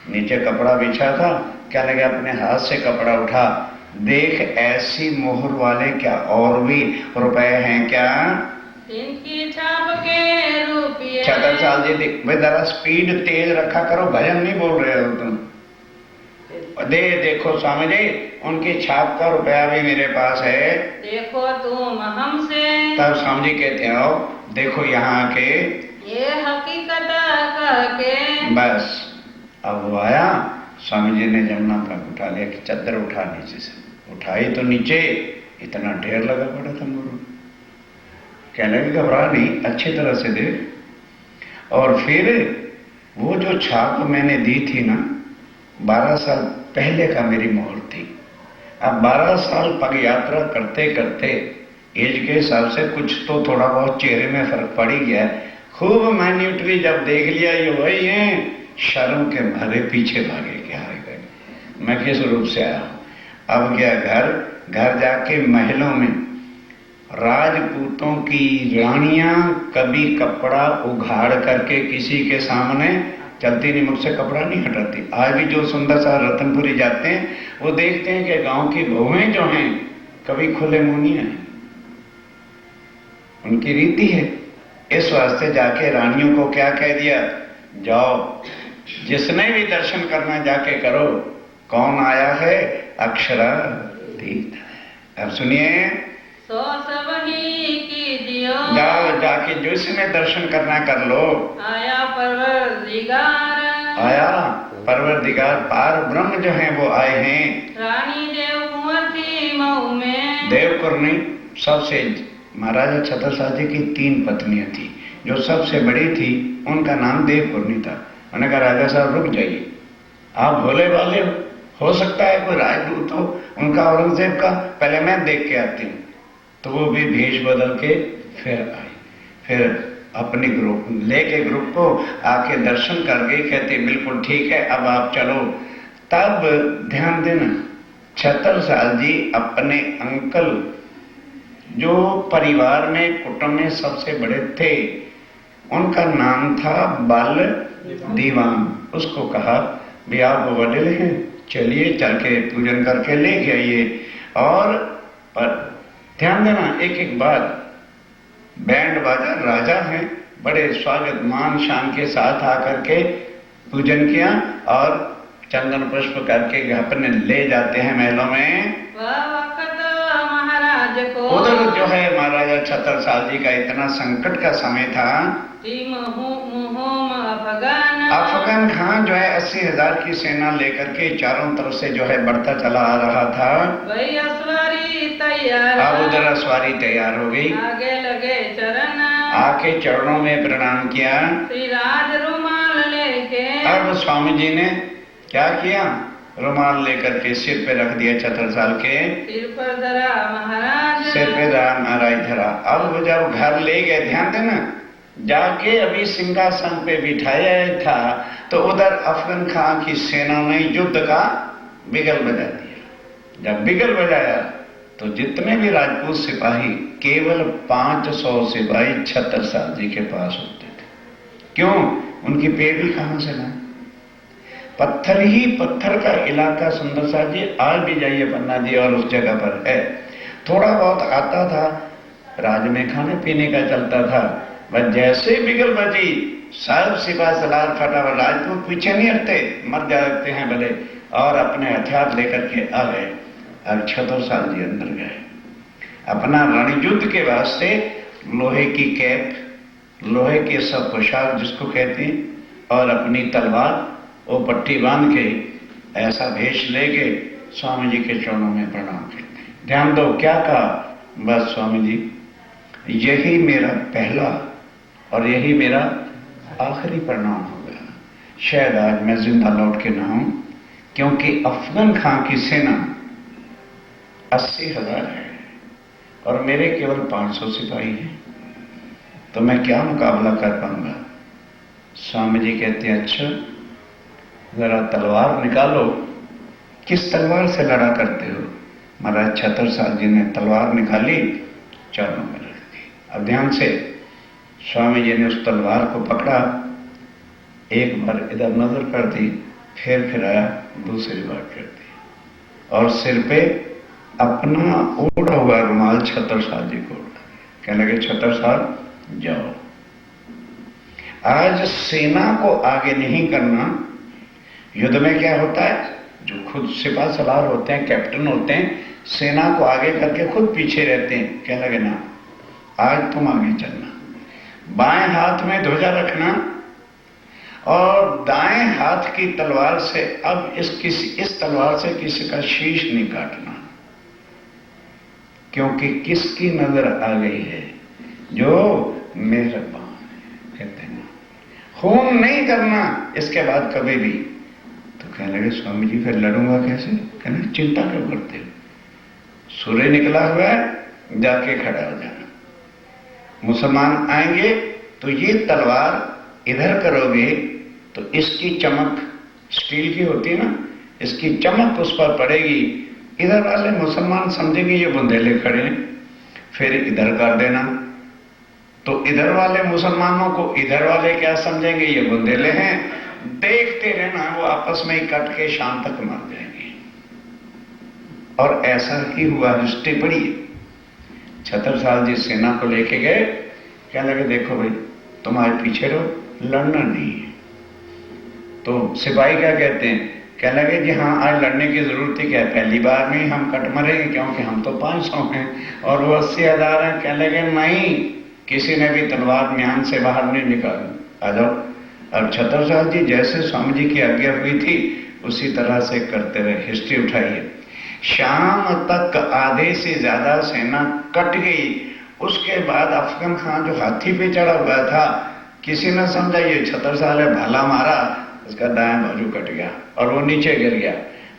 नीचे कपड़ा बिछा था, क्या लगे अपने हाथ से कपड़ा उठा, देख ऐसी मोहर वाले क्या और भी रुपए हैं क्या? इनकी छाप के रुपये। छत्रसाल जी देख भाई, जरा स्पीड तेज रखा करो, भजन नहीं बोल रहे हो तुम। देखो स्वामी जी, उनकी छाप का रुपया भी मेरे पास है, देखो तुम हमसे। तब स्वामी जी कहते हो देखो यहाँ के ये हकीकत कह के, बस। अब वो आया, स्वामी जी ने जमुना का उठा लिया कि चद्दर उठा, नीचे से उठाई तो नीचे इतना ढेर लगा पड़ा था मोरू। कहने लगे घबरा नहीं, अच्छी तरह से देख। और फिर वो जो छाप मैंने दी थी ना, 12 साल पहले का मेरी मोहर थी। अब 12 साल पग यात्रा करते करते एज के हिसाब से कुछ तो थोड़ा बहुत चेहरे में फर्क पड़ ही गया। खूब माइन्यूटली जब देख लिया ये वही है, शर्म के मारे पीछे भागे के हारे गए, मैं किस रूप से आया हूं। अब क्या, घर जाके महलों में राजपूतों की रानियां कभी कपड़ा उघाड़ करके किसी के सामने चलती नहीं, मुझसे कपड़ा नहीं हटाती। आज भी जो सुंदर सा रतनपुरी जाते हैं वो देखते हैं कि गांव की बहुएं जो हैं कभी खुले मुंह नहीं आए, उनकी रीति है। इस वास्ते जाके रानियों को क्या कह दिया, जाओ जिसने भी दर्शन करना जाके करो। कौन आया है? अक्षरातीत। अब सुनिए, सो सब ही कीजियो, जाओ जाके जिसने दर्शन करना कर लो। आया परवरदिगार, आया परवरदिगार, पार ब्रह्म जो है वो आए हैं। रानी देव कुंवर थी मऊ में, देवकुरनी सबसे, महाराजा छत्रसाल जी की 3 पत्नियां थी, जो सबसे बड़ी थी उनका नाम देवकुरनी था। उन्होंने कहा राजा साहब रुक जाइए, आप भोले वाले हो सकता है कोई राजदूत हो उनका, औरंगजेब का, पहले मैं देख के आती हूँ। तो वो भी भेष बदल के फिर आई, फिर अपनी ग्रुप लेके ग्रुप को आके दर्शन कर गई। कहते बिल्कुल ठीक है, अब आप चलो। तब ध्यान देना, छत्रसाल जी अपने अंकल जो परिवार में कुटुंब में सबसे बड़े थे, उनका नाम था बाल दीवान। उसको कहा भी आप बड़े हैं, चलिए चल के पूजन करके लेके आइए। और पर ध्यान देना एक एक बात, बैंड बाजा, राजा हैं, बड़े स्वागत मान शान के साथ आकर के पूजन किया और चंदन पुष्प करके अपने ले जाते हैं महलों में। वह वक्त महाराज को, उधर जो है महाराजा छत्रसाल जी का इतना संकट का समय था। अफगान खान जो है 80,000 की सेना लेकर के चारों तरफ से जो है बढ़ता चला आ रहा था। वही अस्वारी तैयार, अब उधर अस्वारी तैयार हो गई, आगे लगे चरण, आके चरणों में प्रणाम किया। श्री राज रुमाल लेके, अब स्वामी जी ने क्या किया, रुमाल लेकर के सिर पे रख दिया छत्रसाल के, सिर पर धरा महाराज, सिर पे धरा महाराज धरा। अब जब घर ले गए, ध्यान देना, जाके अभी सिंहासन पे बिठाया था तो उधर अफगान खान की सेना ने युद्ध का बिगल बजा दिया। जब बिगल बजाया तो जितने भी राजपूत सिपाही, केवल 500 सिपाही छत्रसाल जी के पास होते थे। क्यों? उनकी पेड़ी कहां से लाए? पत्थर ही पत्थर का इलाका सुंदर सा जी, आज भी जाइए पन्ना जी और उस जगह पर है। थोड़ा बहुत आता था, राज में खाने पीने का चलता था, बस जैसे बिगल बजी सब सिपा सलार फटाफट, राजपूत पीछे नहीं हटते, मर जाते हैं भले, और अपने हथियार लेकर के आ गए। अब 76 साल जी अंदर गए, अपना रणयुद्ध के वास्ते लोहे की कैप, लोहे के सब पोशाक जिसको कहते हैं, और अपनी तलवार वो पट्टी बांध के ऐसा भेष लेके स्वामी जी के चरणों में प्रणाम करते हैं। ध्यान दो क्या कहा, बस स्वामी जी यही मेरा पहला और यही मेरा आखिरी प्रणाम होगा, शायद आज मैं जिंदा लौट के ना हूं, क्योंकि अफगन खां की सेना 80,000 है और मेरे केवल 500 सिपाही हैं, तो मैं क्या मुकाबला कर पाऊंगा। स्वामी जी कहते हैं अच्छा जरा तलवार निकालो, किस तलवार से लड़ा करते हो। महाराज 76 साल जी ने तलवार निकाली, चरणों में रख दी। अब ध्यान से स्वामी जी ने उस तलवार को पकड़ा, एक बार इधर नजर कर दी, फिर फिराया, दूसरी बार कर दी, और सिर पे अपना ओढ़ा हुआ रुमाल 76 साल जी को ओढ़ा। कहने लगे 76 साल जाओ, आज सेना को आगे नहीं करना। युद्ध में क्या होता है, जो खुद सिपा सलार होते हैं, कैप्टन होते हैं, सेना को आगे करके खुद पीछे रहते हैं। कहने लगे ना, आज तुम आगे चलना, बाएं हाथ में ध्वजा रखना और दाएं हाथ की तलवार से अब इस तलवार से किसी का शीश नहीं काटना, क्योंकि किसकी नजर आ गई है, जो मेहरबान है। कहते हैं खून नहीं करना इसके बाद कभी भी। तो कहने लगे स्वामी जी फिर लड़ूंगा कैसे। कहने चिंता क्यों करते हो, सूर्य निकला हुआ है, जाके खड़ा हो जाना, मुसलमान आएंगे तो ये तलवार इधर करोगे तो इसकी चमक, स्टील की होती है ना, इसकी चमक उस पर पड़ेगी, इधर वाले मुसलमान समझेंगे ये बुंदेले खड़े हैं, फिर इधर कर देना, तो इधर वाले मुसलमानों को इधर वाले क्या समझेंगे, ये बुंदेले हैं, देखते रहना, वो आपस में ही कट के शाम तक मर जाएंगे। और ऐसा ही हुआ, हिस्ट्री पड़ी। 76 साल जी सेना को लेके गए, कहने लगे देखो भाई तुम्हारे पीछे रहो, लड़ना नहीं है। तो सिपाही क्या कहते हैं, कहने लगे जी हाँ आज लड़ने की जरूरत ही क्या है, पहली बार में हम कट मरेंगे, क्योंकि हम तो 500 हैं और वो 80,000 हैं। कहने लगे नहीं, किसी ने भी तलवार म्यान से बाहर नहीं निकाली, आ जाओ। अब 76 साल जी जैसे स्वामी जी की आज्ञा हुई थी उसी तरह से करते रहे। हिस्ट्री उठाइए, शाम तक आधे से ज्यादा सेना कट गई। उसके बाद अफगन खान जो हाथी पे चढ़ा हुआ था, किसी ने समझा ये 76 साल है, भाला मारा, उसका दायां बाजू कट गया और वो नीचे गिर गया।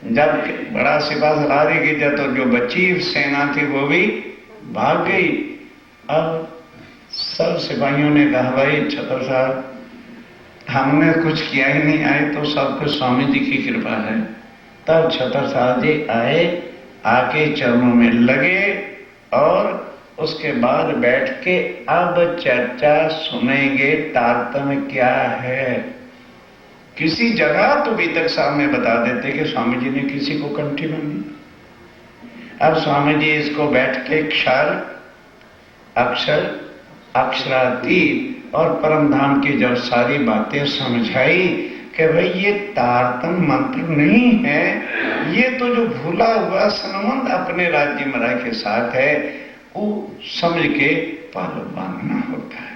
जब बड़ा सिपा सलार ही गिर तो जो बची सेना थी वो भी भाग गई। अब सब सिपाहियों ने कहा भाई 76 साल हमने कुछ किया ही नहीं, आए तो सबको स्वामी जी की कृपा है। तब 76 साल जी आए, आके चरणों में लगे और उसके बाद बैठ के अब चर्चा सुनेंगे तारतम्य क्या है। किसी जगह तो बीतक साहब में बता देते कि स्वामी जी ने किसी को कंठी बांधी। अब स्वामी जी इसको बैठ के क्षर, अक्षर, अक्षरातीत और परम धाम की जब सारी बातें समझाई कि भाई ये तारतम्य मंत्र नहीं है, ये तो जो भूला हुआ संबंध अपने राज्य महाराज के साथ है वो समझ के पालो बांधना होता है।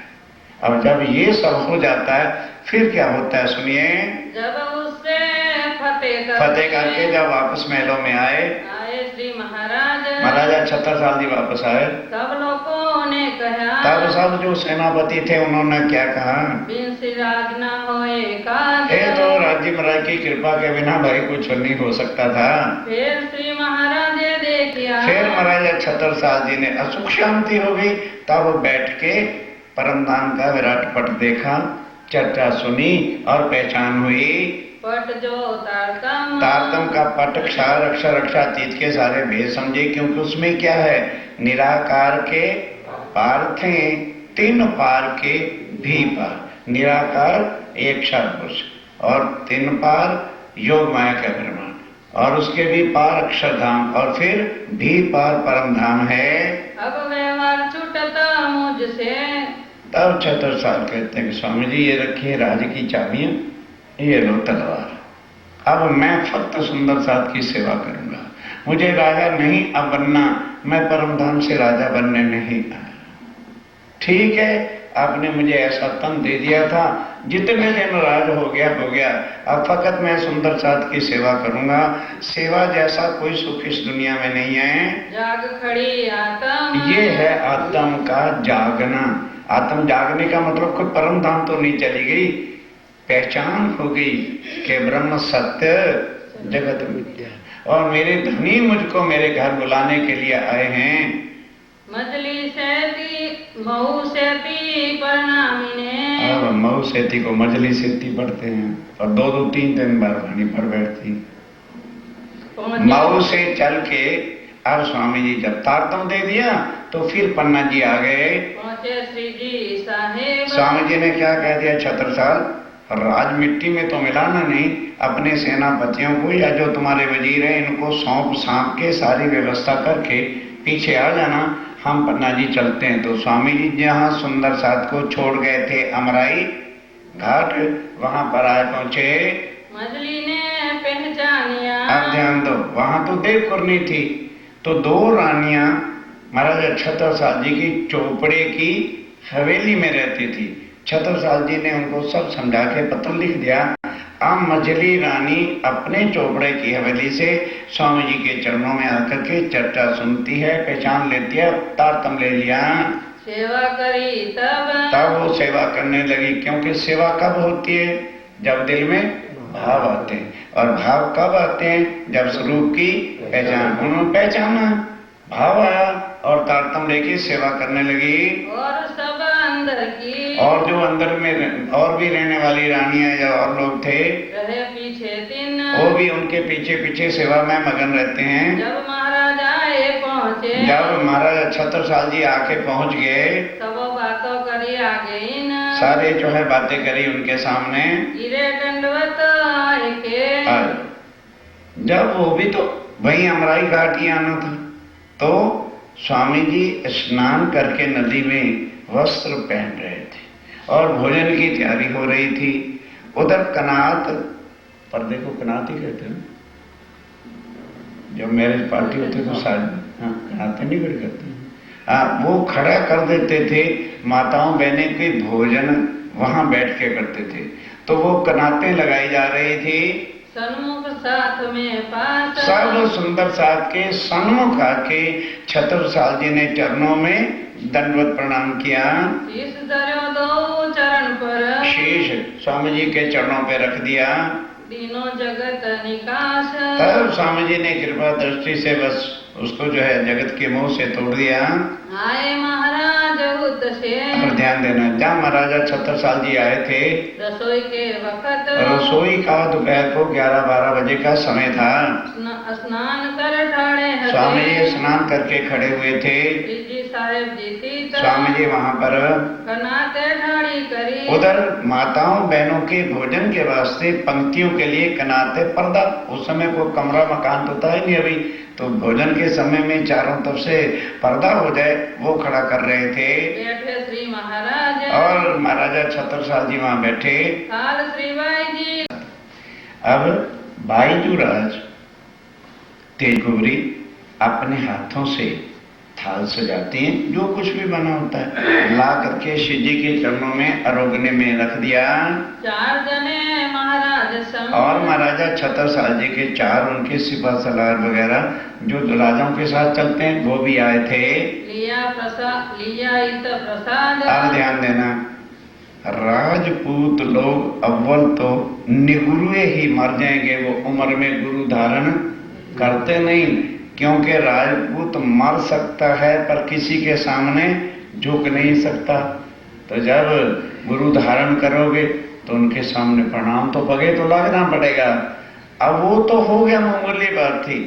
अब जब ये सब हो जाता है फिर क्या होता है सुनिए। जब उससे फतेह करके जब वापस महलों में आए श्री महाराज, महाराजा 76 साल जी वापस आए, सब लोगों ने कहा, तब सब जो सेनापति थे उन्होंने क्या कहा, बिन सिराज न होए का, ये तो राज्य महाराज की कृपा के बिना भाई कुछ नहीं हो सकता था। फिर श्री महाराज ने देखिया, फिर महाराजा 76 साल जी ने असुख शांति हो गई। तब बैठ के परमधाम का विराट पट देखा, चर्चा सुनी और पहचान हुई। पट जो तारतम का पट, क्षर, अक्षर, अक्षरातीत के सारे भेद समझे, क्योंकि उसमें क्या है, निराकार के पार थे, 3 पार के भी पार। निराकार एक क्षरपुरुष और 3 पार योग माया का ब्रह्मांड, और उसके भी पार अक्षरधाम, और फिर भी पार परम धाम है। अब व्यवहार छूटता मुझसे। तब छत्रसाल कहते हैं कि स्वामी जी ये रखिए राज की चाबियां, ये लो तलवार, अब मैं फक्त सुंदर साथ की सेवा करूंगा, मुझे राजा नहीं अब बनना, मैं परम धाम से राजा बनने नहीं आया। ठीक है, आपने मुझे ऐसा तन दे दिया था, जितने दिन राज हो गया, अब फकत मैं सुंदर साथ की सेवा करूंगा। सेवा जैसा कोई सुख इस दुनिया में नहीं है। जाग खड़ी आत्म, ये है आत्म का जागना। आत्म जागने का मतलब कोई परम धाम तो नहीं चली गई, पहचान हो गई कि ब्रह्म सत्य जगत मिथ्या, और मेरे धनी मुझको मेरे घर बुलाने के लिए आए हैं। मजली सेती मऊ सेती प्रणामिने। अब मऊ सेती को मजली सेती पढ़ते हैं, और 2-3 बार वाणी पर बैठती। मऊ से चल के अब स्वामी जी जब तारतम दे दिया तो फिर पन्ना जी आ गए। पहुंचे श्री जी साहेब। स्वामी जी ने क्या कह दिया, छत्रसाल राज मिट्टी में तो मिलाना नहीं, अपने सेनापतियों को या जो तुम्हारे वजीर हैं इनको सौंप के सारी व्यवस्था करके पीछे आ जाना, हम पन्ना जी चलते हैं। तो स्वामी जी जहाँ सुंदर साथ को छोड़ गए थे अमराई घाट, वहां पर आए पहुंचे। मजली ने पहचानिया। अब ध्यान दो, वहां तो देवकुरनी थी, तो 2 रानियां महाराजा छत्रसाल जी की चौपड़े की हवेली में रहती थी। छत्रसाल जी ने उनको सब समझा के पत्र लिख दिया। अब मजली रानी अपने चौपड़े की हवेली से स्वामी जी के चरणों में आकर के चर्चा सुनती है, पहचान लेती है, तारतम ले लिया। सेवा करी तब वो सेवा करने लगी, क्योंकि सेवा कब होती है, जब दिल में भाव आते हैं, और भाव कब आते हैं, जब स्वरूप की पहचान। उन्होंने पहचाना, भाव आया और तारतम लेके सेवा करने लगी। और सब अंदर की, और जो अंदर में और भी रहने वाली रानियां या और लोग थे, रहे पीछे 3, वो भी उनके पीछे पीछे सेवा में मगन रहते हैं। जब महाराज आए पहुंचे, जब महाराजा छत्रसाल जी आके पहुंच गए, तब बातों करी आगे इन, सारे जो है बातें करी उनके सामने। गिरे दंडवत आए के। जब वो भी तो वही अमराई घाट ही आना था, तो स्वामी जी स्नान करके नदी में वस्त्र पहन रहे थे और भोजन की तैयारी हो रही थी। उधर कनात, पर्दे को कनात ही कहते हैं, जब मैरिज पार्टी होती तो शायद कनाते नहीं खड़े करते, वो खड़ा कर देते थे। माताओं बहनें के भोजन वहां बैठ के करते थे, तो वो कनातें लगाई जा रही थी। सन्मुख साथ में पास, सब सुंदर साथ के सन्मुख आके छत्रसाल जी ने चरणों में दंडवत प्रणाम किया। शीश धर्यो 2 चरण पर, शीश स्वामी जी के चरणों पे रख दिया। तीनों जगत निकास, तब स्वामी जी ने कृपा दृष्टि से बस उसको जो है जगत के मोह से तोड़ दिया। आए महाराज उत से, और ध्यान देना, जहाँ महाराजा छत्रसाल जी आए थे, रसोई के वक्त, रसोई का दोपहर को 11-12 बजे का समय था। स्नान कर ठाड़े हते, स्वामी जी स्नान करके खड़े हुए थे। जी साहेब जीती, स्वामी जी वहां पर कनाते ठाड़ी करी। उधर माताओं बहनों के भोजन के वास्ते पंक्तियों के लिए कनाते पर्दा, उस समय कोई कमरा मकान तो था ही नहीं अभी, तो भोजन के समय में चारों तरफ से पर्दा हो जाए वो खड़ा कर रहे थे। बैठे श्री महाराज, और महाराजा छत्रसाल जी वहां बैठे। काल श्री बाई जी, अब बाईजूराज तेजकुबरी अपने हाथों से थाल सजाती हैं, जो कुछ भी बना होता है ला करके शिव जी के चरणों में अरोगने में रख दिया। 4 जने महाराज संग, और महाराजा छत्रसाल जी के 4 उनके सिपा सलार वगैरह जो राजाओं के साथ चलते हैं वो भी आए थे। लिया इत प्रसाद। अब ध्यान देना, राजपूत लोग अव्वल तो निगुरुए ही मर जाएंगे, वो उम्र में गुरु धारण करते नहीं, क्योंकि राजपूत मर सकता है पर किसी के सामने झुक नहीं सकता। तो जब गुरु धारण करोगे तो उनके सामने प्रणाम तो पगे तो लगना पड़ेगा। अब वो तो हो गया, मामूली बात थी।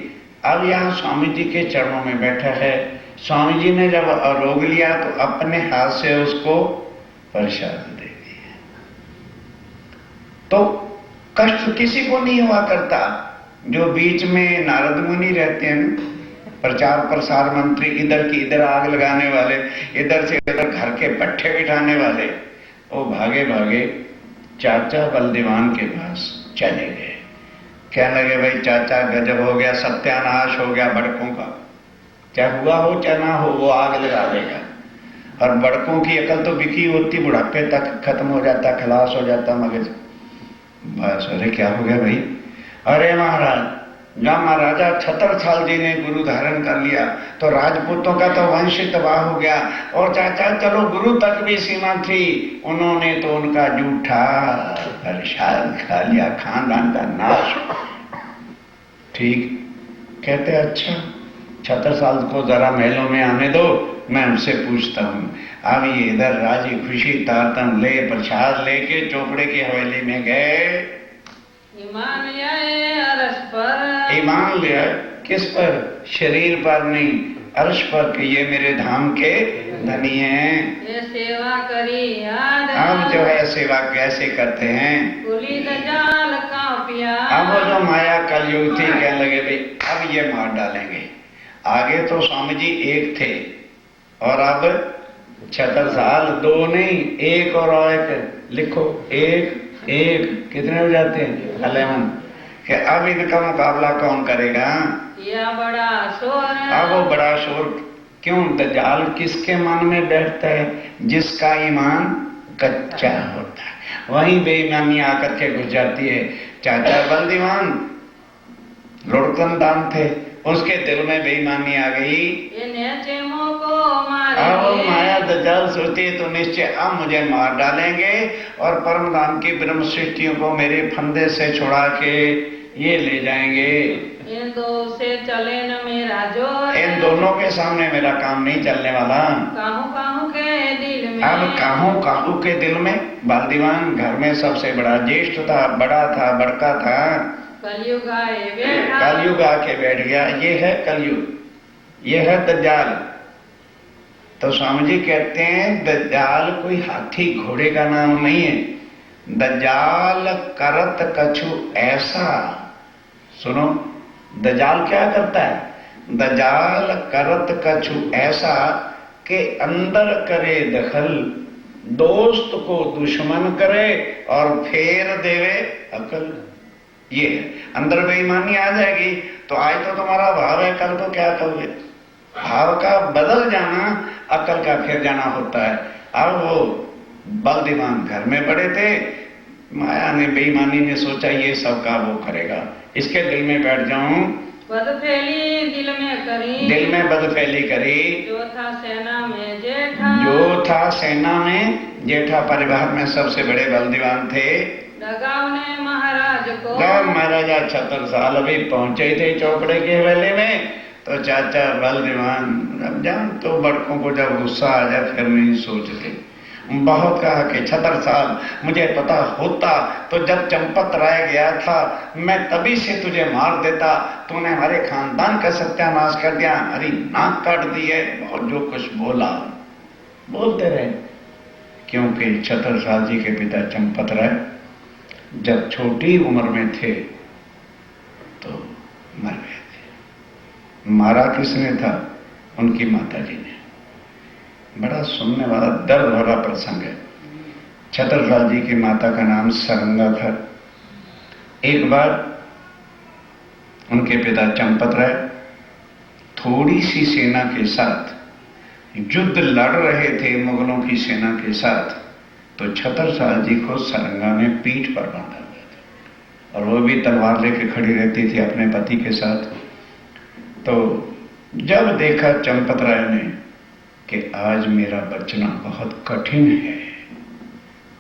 अब यहाँ स्वामी जी के चरणों में बैठा है। स्वामी जी ने जब रोग लिया तो अपने हाथ से उसको प्रसाद दे दिया। तो कष्ट किसी को नहीं हुआ करता। जो बीच में नारद मुनि रहते हैं ना, प्रचार प्रसार मंत्री, इधर की इधर आग लगाने वाले, इधर से इधर घर के पट्टे बिठाने वाले, वो भागे भागे चाचा बलदीवान के पास चले गए। कहने लगे भाई चाचा गजब हो गया, सत्यानाश हो गया बड़कों का, चाहे हुआ हो चाहे ना हो वो आग लगा देगा। और बड़कों की अकल तो बिकी होती, बुढ़ापे तक खत्म हो जाता, खलास हो जाता मगज। बस अरे क्या हो गया भाई? अरे महाराज, जब महाराजा छत्रसाल जी ने गुरु धारण कर लिया तो राजपूतों का तो वंश तबाह हो गया। और चाचा चलो गुरु तक भी सीमा थी, उन्होंने तो उनका जूठा प्रसाद खा लिया, खानदान का नाश। ठीक कहते अच्छा छत्रसाल को जरा महलों में आने दो, मैं उनसे पूछता हूँ। अब ये इधर राजी खुशी तारतन ले प्रसाद लेके चोपड़े की हवेली में गए। ईमान आए अरस पर, ईमान लिया किस पर? शरीर पर नहीं, अर्श पर कि ये मेरे धाम के धनी हैं। ये सेवा करी याद, अब जो है सेवा कैसे करते हैं? कुली दजाल का पिया। अब वो जो माया कलयुग थी, कहने लगे भाई अब ये मार डालेंगे। आगे तो स्वामी जी एक थे और अब छत्रसाल दो नहीं, एक और एक लिखो, एक एक कितने हो जाते हैं? 11। कि अब इनका मुकाबला कौन करेगा? या बड़ा शोर, अब वो बड़ा शोर क्यों? दज्जाल किसके मन में बैठता है? जिसका ईमान कच्चा होता है, वहीं बेईमानी आकर के घुस जाती है। चाचा बलदीवान लुढ़कनदान थे, उसके दिल में बेईमानी आ गई। ये नेचेमों को मारे, अब वो माया दज्जाल सोचती है तो निश्चय अब मुझे मार डालेंगे और परमधाम की ब्रह्म सृष्टियों को मेरे फंदे से छुड़ा के ये ले जाएंगे। इन दो से चले न मेरा जोर, इन दोनों के सामने मेरा काम नहीं चलने वाला। काहू काहू के दिल में, अब काहू काहू के दिल में बलदीवान घर में सबसे बड़ा ज्येष्ठ था, बड़ा था, बड़का था। कलयुग आए बैठा, कलयुग आके बैठ गया। ये है कलयुग, ये है दज्जाल। तो स्वामी जी कहते हैं दज्जाल कोई हाथी घोड़े का नाम नहीं है। दज्जाल करत कछु ऐसा, सुनो दज्जाल क्या करता है? दज्जाल करत कछु ऐसा के अंदर करे दखल, दोस्त को दुश्मन करे और फेर देवे अकल। ये अंदर बेईमानी आ जाएगी तो आज तो तुम्हारा भाव है, कल को क्या करोगे? भाव का बदल जाना अकल का फिर जाना होता है। अब वो बलदीवान घर में पड़े थे, माया ने बेईमानी ने सोचा ये सब का वो करेगा, इसके दिल में बैठ जाऊं। बदफेली दिल में करी, दिल में बदफेली करी। जो था सेना में जेठा, जो था सेना में जेठा, परिवार में सबसे बड़े बलदीवान थे। लगाव ने महाराज को, जब महाराजा छत्रसाल अभी पहुंचे थे चौपड़े के हवेली में तो चाचा बलदीवान, अब जान तो बड़कों को जब गुस्सा आ जाए फिर नहीं सोचते। बहुत कहा कि छत्रसाल मुझे पता होता तो जब चंपत राय गया था मैं तभी से तुझे मार देता, तूने हमारे खानदान का सत्यानाश कर दिया, हमारी नाक काट दी है। बहुत जो कुछ बोला बोलते रहे, क्योंकि छत्रसाल जी के पिता चंपत राय जब छोटी उम्र में थे तो मर गए थे। मारा किसने था? उनकी माता जी ने। बड़ा सुनने वाला दर्द भरा प्रसंग है। छत्रसाल जी की माता का नाम सरंगा था। एक बार उनके पिता चंपत राय थोड़ी सी सेना के साथ युद्ध लड़ रहे थे मुगलों की सेना के साथ, तो छत्रसाल जी को सरंगा में पीठ पर बांधा गया था और वो भी तलवार लेके खड़ी रहती थी अपने पति के साथ। तो जब देखा चंपत राय ने कि आज मेरा बचना बहुत कठिन है,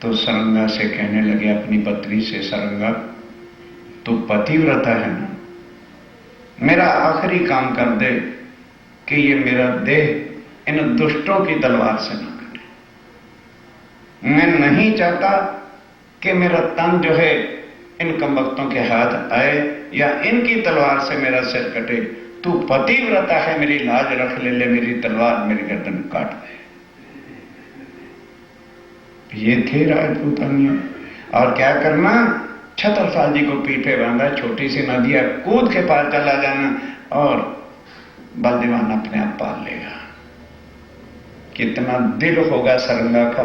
तो सरंगा से कहने लगे अपनी पत्नी से, सरंगा तू पतिव्रता है ना, मेरा आखिरी काम कर दे कि ये मेरा देह इन दुष्टों की तलवार से ना कटे। मैं नहीं चाहता कि मेरा तन जो है इन कमबख्तों के हाथ आए या इनकी तलवार से मेरा सिर कटे। तू पतिव्रता है, मेरी लाज रख ले मेरी तलवार मेरी गर्दन काट दे। ये थे राजपूतानियां। और क्या करना, छत्रसाल जी को पीछे बांधा, छोटी सी नदी है, कूद के पार चला जाना और बलदेवान अपने आप पार लेगा। कितना दिल होगा सरंगा का,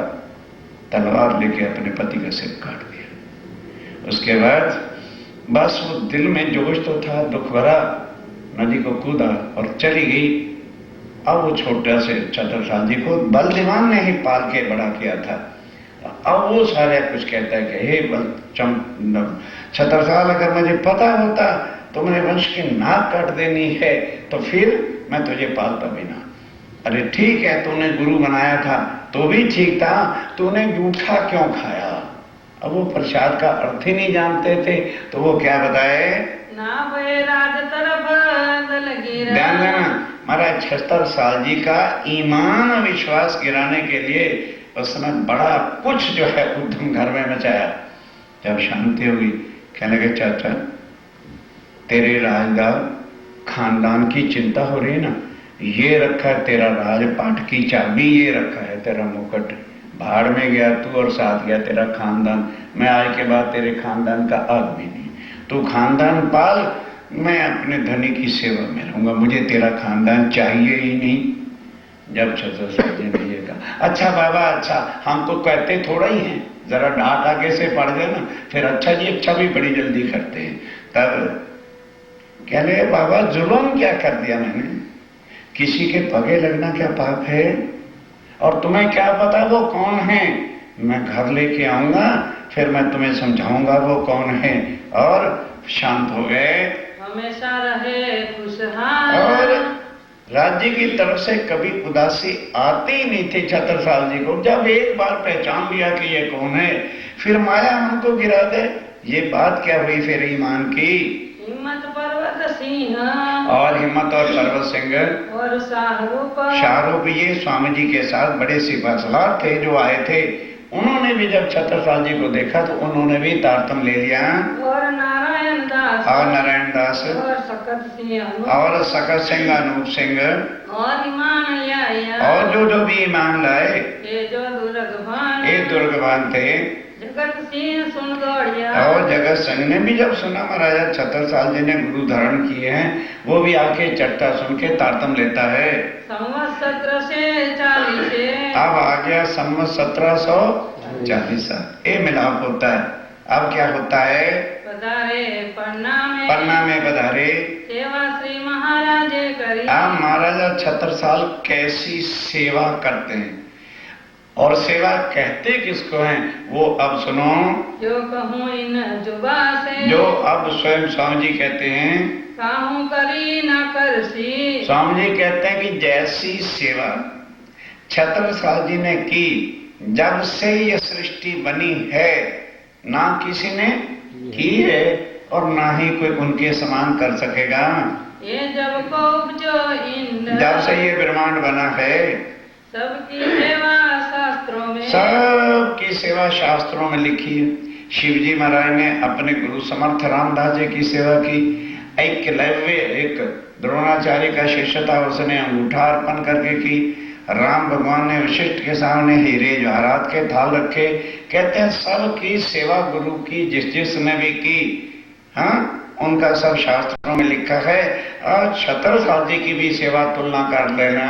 तलवार लेके अपने पति का सिर काट दिया। उसके बाद बस वो दिल में जोश तो था, दुख भरा, नदी को कूदा और चली गई। अब वो छोटे से छत्रसाल जी को बलदेवान ने ही पाल के बड़ा किया था। अब वो सारे कुछ कहता है कि हे छत्रसाल, अगर मुझे पता होता तो मेरे वंश की नाक काट देनी है तो फिर मैं तुझे पालता भी ना। अरे ठीक है, तूने गुरु बनाया था तो भी ठीक था, तूने जूठा क्यों खाया? अब वो प्रसाद का अर्थ ही नहीं जानते थे, तो वो क्या बताए ना भय राज तरफ लगी रहा। ध्यान देना, महाराज छत्रसाल जी का ईमान विश्वास गिराने के लिए उसने बड़ा कुछ जो है उद्यम घर में मचाया। जब शांति होगी कहने लगे, चाचा तेरे राजदार खानदान की चिंता हो रही है ना, ये रखा है तेरा राजपाट की चाबी, ये रखा है तेरा मुकुट, भाड़ में गया तू और साथ गया तेरा खानदान। मैं आज के बाद तेरे खानदान का आग भी नहीं, तू खानदान पाल, मैं अपने धनी की सेवा में रहूंगा, मुझे तेरा खानदान चाहिए ही नहीं। जब छत्रसाल जी ने ये कहा, अच्छा बाबा अच्छा, हम तो कहते थोड़ा ही हैं, जरा डांट आगे से पड़ जाए ना, फिर अच्छा जी अच्छा भी बड़ी जल्दी करते हैं। तब कहने बाबा जुल्म क्या कर दिया मैंने, किसी के पगे लगना क्या पाप है? और तुम्हें क्या पता वो कौन है? मैं घर लेके आऊंगा, फिर मैं तुम्हें समझाऊंगा वो कौन है। और शांत हो गए, हमेशा रहे खुशहाल। और राज्य की तरफ से कभी उदासी आती ही नहीं थी छत्रसाल जी को। जब एक बार पहचान लिया कि ये कौन है, फिर माया हमको गिरा दे। ये बात क्या हुई फिर ईमान की? हिम्मत पर्वत सिंह और हिम्मत और पर्वत सिंह और शाहरुख ये स्वामी जी के साथ बड़े सिपा सलार थे जो आए थे। उन्होंने भी जब छत्रसाल जी को देखा तो उन्होंने भी तारतम ले लिया। और नारायण दास और सकत सिंह अनूप सिंह और ईमान लिया और जो भी ईमान लाए, ये जो ये दुर्गवान थे। जगत सिंह सुन दौड़िया। और जगत सिंह ने भी जब सुना महाराजा छत्रसाल जी ने गुरु धारण किए हैं, वो भी आके चट्टा सुन के तारतम लेता है। संवत 1740 अब आ गया संवत 1740, ये मिलाप होता है। अब क्या होता है? पधारे पन्ना में पधारे सेवा श्री महाराज करी। अब महाराजा छत्रसाल कैसी सेवा करते हैं और सेवा कहते किसको हैं वो अब सुनो। जो कहूँ इन जुबा से, जो अब स्वयं स्वामी जी कहते हैं, काहू करी न करसी। स्वामी जी कहते हैं कि जैसी सेवा छत्रसाल जी ने की, जब से ये सृष्टि बनी है ना किसी ने की है और ना ही कोई उनके समान कर सकेगा। ये जब को उपजो इंद्र, जब से ये ब्रह्मांड बना है, सबकी सेवा शास्त्रों में, सबकी सेवा शास्त्रों में लिखी है। शिव जी महाराज ने अपने गुरु समर्थ रामदास जी की सेवा की। एकलव्य एक द्रोणाचार्य का शिष्य था, उसने अंगूठा अर्पण करके की। राम भगवान ने वशिष्ठ के सामने हीरे जवाहरात के थाल रखे। कहते हैं सबकी सेवा गुरु की जिस जिसने भी की, हाँ उनका सब शास्त्रों में लिखा है। और छत्रसाल जी की भी सेवा तुलना कर लेना।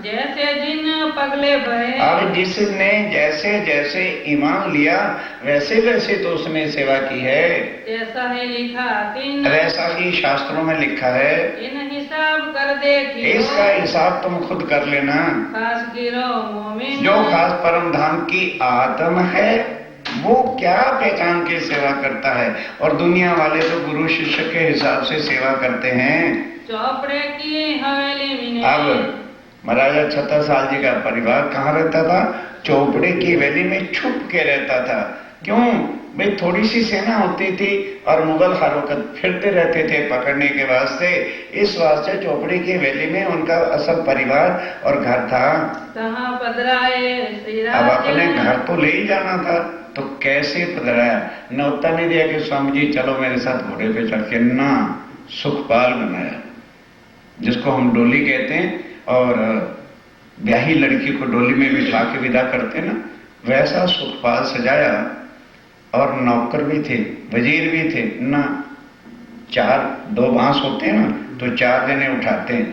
जैसे जिन पगले भरे, और जिसने जैसे जैसे ईमान लिया वैसे वैसे तो उसने सेवा की है। ऐसा ही लिखा तीन, ऐसा ही शास्त्रों में लिखा है। इन हिसाब कर देखियो, इसका हिसाब तुम खुद कर लेना। खास गिरो मोमिन, जो खास परम धाम की आत्म है वो क्या पहचान के सेवा करता है। और दुनिया वाले तो गुरु शिष्य के हिसाब से सेवा करते हैं। चौपड़े की हवेली में। अब महाराजा छत्रसाल जी का परिवार कहाँ रहता था? चौपड़े की हवेली में छुप के रहता था। क्यों भाई? थोड़ी सी सेना होती थी और मुगल हरकत फिरते रहते थे पकड़ने के वास्ते। इस वास्ते चौपड़े की हवेली में उनका असल परिवार और घर था। अब अपने घर तो ले ही जाना था, तो कैसे पधराया? न्योता नहीं दिया कि स्वामी जी चलो मेरे साथ घोड़े पे चढ़ के, ना सुखपाल बनाया, जिसको हम डोली कहते हैं। और ब्याही लड़की को डोली में बिठा के विदा करते ना, वैसा सुखपाल सजाया और नौकर भी थे, वजीर भी थे ना। 2 बांस होते हैं ना, तो 4 जने उठाते हैं।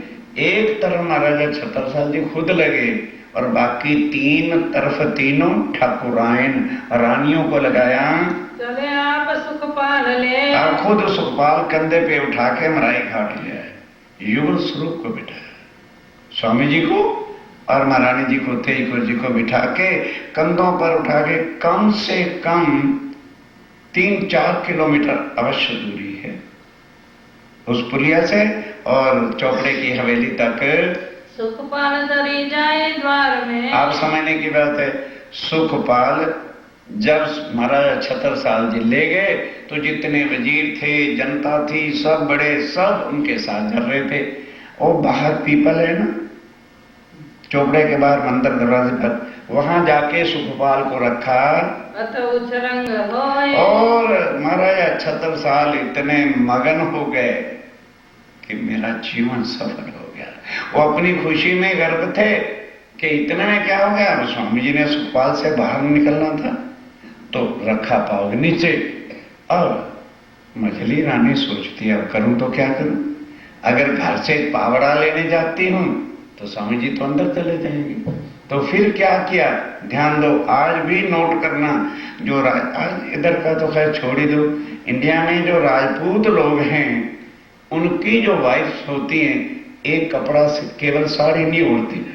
एक तरफ महाराजा छत्रसाल जी खुद लगे और बाकी 3 तरफ तीनों ठाकुरायन रानियों को लगाया। चले आप सुखपाल ले, और खुद सुखपाल कंधे पे उठा के मराई घाट ले आए। युगल स्वरूप को बिठाया, स्वामी जी को और महारानी जी को, तेईकुर जी को बिठा के कंधों पर उठा के, कम से कम 3-4 किलोमीटर अवश्य दूरी है उस पुलिया से और चौपड़े की हवेली तक। सुखपाल दरी जाए द्वार में। आप समझने की बात है, सुखपाल जब महाराजा छत्रसाल जी ले गए तो जितने वजीर थे, जनता थी, सब बड़े, सब उनके साथ चल रहे थे। और बाहर पीपल है ना, चौपड़े के बाहर मंदिर दरवाजे पर, वहां जाके सुखपाल को रखा। उछरंग होए। और महाराजा छत्रसाल इतने मगन हो गए कि मेरा जीवन सफल हो गया। वो अपनी खुशी में गर्व थे कि इतने में क्या हो गया। अब स्वामी जी ने सुखपाल से बाहर निकलना था तो रखा पाव नीचे। अब मझली रानी सोचती है अब करूं तो क्या करूं। अगर घर से पावड़ा लेने जाती हूं तो स्वामी जी तो अंदर चले जाएंगे। तो फिर क्या किया, ध्यान दो, आज भी नोट करना। जो आज इधर का तो खैर छोड़ ही दो, इंडिया में जो राजपूत लोग हैं उनकी जो वाइफ होती हैं, एक कपड़ा से केवल साड़ी नहीं ओढ़ती,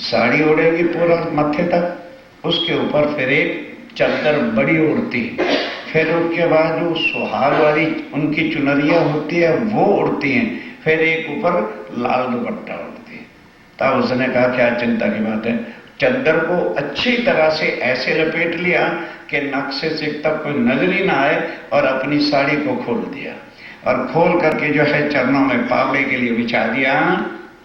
साड़ी ओढ़ेगी पूरा मत्थे तक, उसके ऊपर फिर एक चादर बड़ी ओढ़ती है, फिर उसके बाद जो सुहाग वाली उनकी चुनरिया होती है वो ओढ़ती हैं, फिर एक ऊपर लाल दुपट्टा ओढ़ती है। तब उसने कहा क्या चिंता की बात है, चादर को अच्छी तरह से ऐसे लपेट लिया कि नक से सिर तक कोई नजर ही ना आए और अपनी साड़ी को खोल दिया और खोल करके जो है चरणों में पावड़े के लिए बिछा दिया।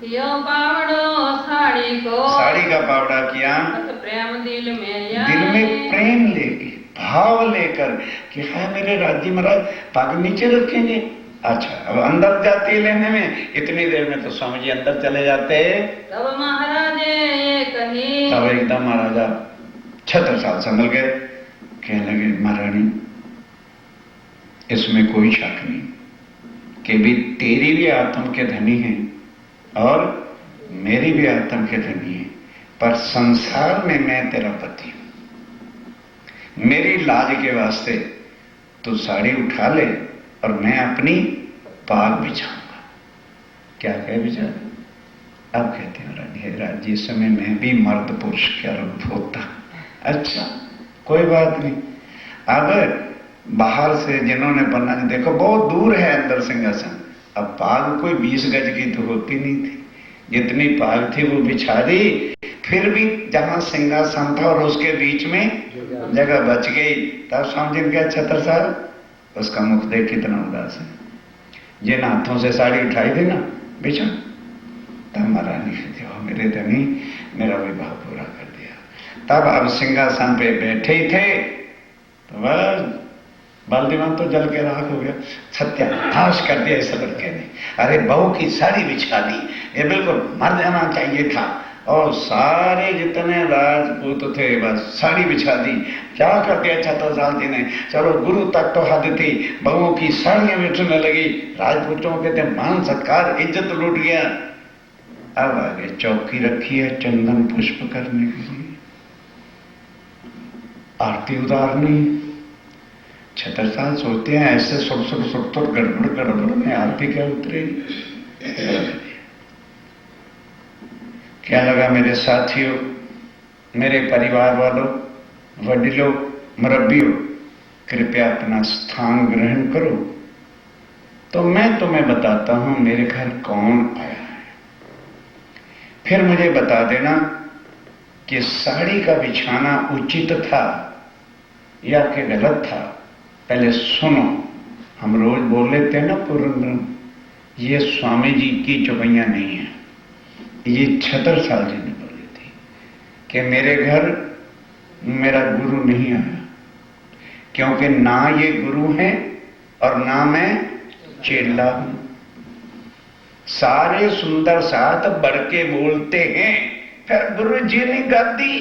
यो पावड़ो साड़ी को, साड़ी का पावड़ा किया, प्रेम दिल में प्रेम लेके, भाव लेकर कि है मेरे राज्य महाराज पग नीचे रखेंगे। अच्छा, अब अंदर जाती है लेने में, इतनी देर में तो स्वामी जी अंदर चले जाते। तब महाराज ये कही, तब एकदम महाराजा छत्रसाल संभल गए, कहने लगे महारानी इसमें कोई शक नहीं कि भी तेरी भी आत्म के धनी है और मेरी भी आत्म के धनी है, पर संसार में मैं तेरा पति हूं। मेरी लाज के वास्ते तू साड़ी उठा ले और मैं अपनी पाग बिछाऊंगा। क्या कहे बेचारा, अब कहते हैं राज जी समय मैं भी मर्द पुरुष क्या रूप होता। अच्छा कोई बात नहीं। अब बाहर से जिन्होंने पन्ना देखो बहुत दूर है अंदर सिंहासन, अब पाग कोई 20 गज की तो होती नहीं थी, जितनी पाग थी वो बिछा दी। फिर भी जहां सिंहासन था और उसके बीच में जगह बच गई। तब स्वामी जी क्या छत्रसाल, उसका मुख देख कितना उदास है, जिन हाथों से साड़ी उठाई थी ना बिछा। तब महारानी कहती हो मेरे धनी मेरा विवाह पूरा कर दिया। तब अब सिंहासन पे बैठे ही थे तो बस बाल्दीवान तो जल के राख हो गया। सत्यानाश कर दिया इस लड़के ने, अरे बहू की साड़ी बिछा दी, ये बिल्कुल मर जाना चाहिए था। और सारे जितने राजपूत थे बस साड़ी बिछा दी। क्या कर दिया छत्रसाल जी ने, चलो गुरु तक तो हद थी, बहुओं की साड़ियां बिछने लगी, राजपूतों के थे मान सत्कार इज्जत लूट गया। अब आगे चौकी रखी है चंदन पुष्प करने के लिए, आरती उतारनी। छत्रसाल सोचते हैं ऐसे सुर गड़बड़ में आरती क्या उतरेगी। क्या लगा मेरे साथियों, मेरे परिवार वालों, वडिलों, मुरब्बियों, कृपया अपना स्थान ग्रहण करो। तो मैं तुम्हें बताता हूं मेरे घर कौन आया है, फिर मुझे बता देना कि साड़ी का बिछाना उचित था या कि गलत था। पहले सुनो, हम रोज बोल लेते हैं ना पूर्ण, ये स्वामी जी की चौपैया नहीं है, ये छत्रसाल जी ने बोली थी कि मेरे घर मेरा गुरु नहीं आया, क्योंकि ना ये गुरु है और ना मैं चेला हूं। सारे सुंदर साथ बढ़ के बोलते हैं, फिर गुरु जी ने गादी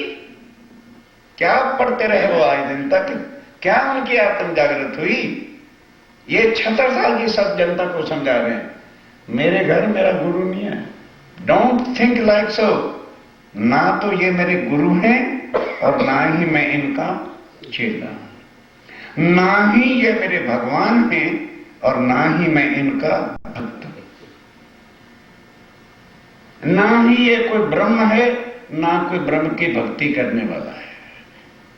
क्या पढ़ते रहे वो आज दिन तक, क्या उनकी आत्म जागृत हुई? ये 76 साल की सब जनता को समझा रहे हैं, मेरे घर मेरा गुरु नहीं है, डोंट थिंक लाइक सो। ना तो ये मेरे गुरु हैं और ना ही मैं इनका चेला, ना ही ये मेरे भगवान हैं और ना ही मैं इनका भक्त, ना ही ये कोई ब्रह्म है ना कोई ब्रह्म की भक्ति करने वाला है।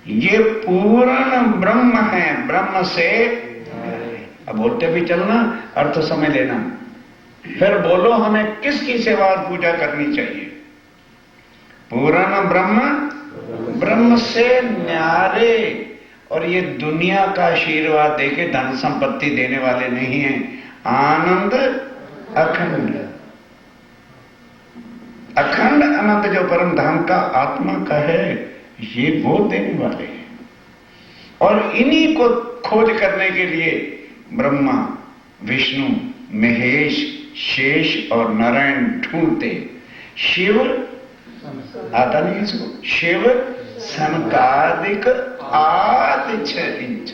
ये पूर्ण ब्रह्म है, ब्रह्म से। अब बोलते भी चलना, अर्थ समझ लेना, फिर बोलो हमें किसकी सेवा और पूजा करनी चाहिए। पूर्ण ब्रह्म, ब्रह्म से न्यारे। और ये दुनिया का आशीर्वाद देके धन संपत्ति देने वाले नहीं हैं, आनंद अखंड, अखंड आनंद जो परम धाम का आत्मा का है, ये वो देने वाले हैं। और इन्हीं को खोज करने के लिए ब्रह्मा, विष्णु, महेश, शेष और नारायण ढूंढते। शिव आता नहीं इसको, शिव सनकादिक आदि छह इंच,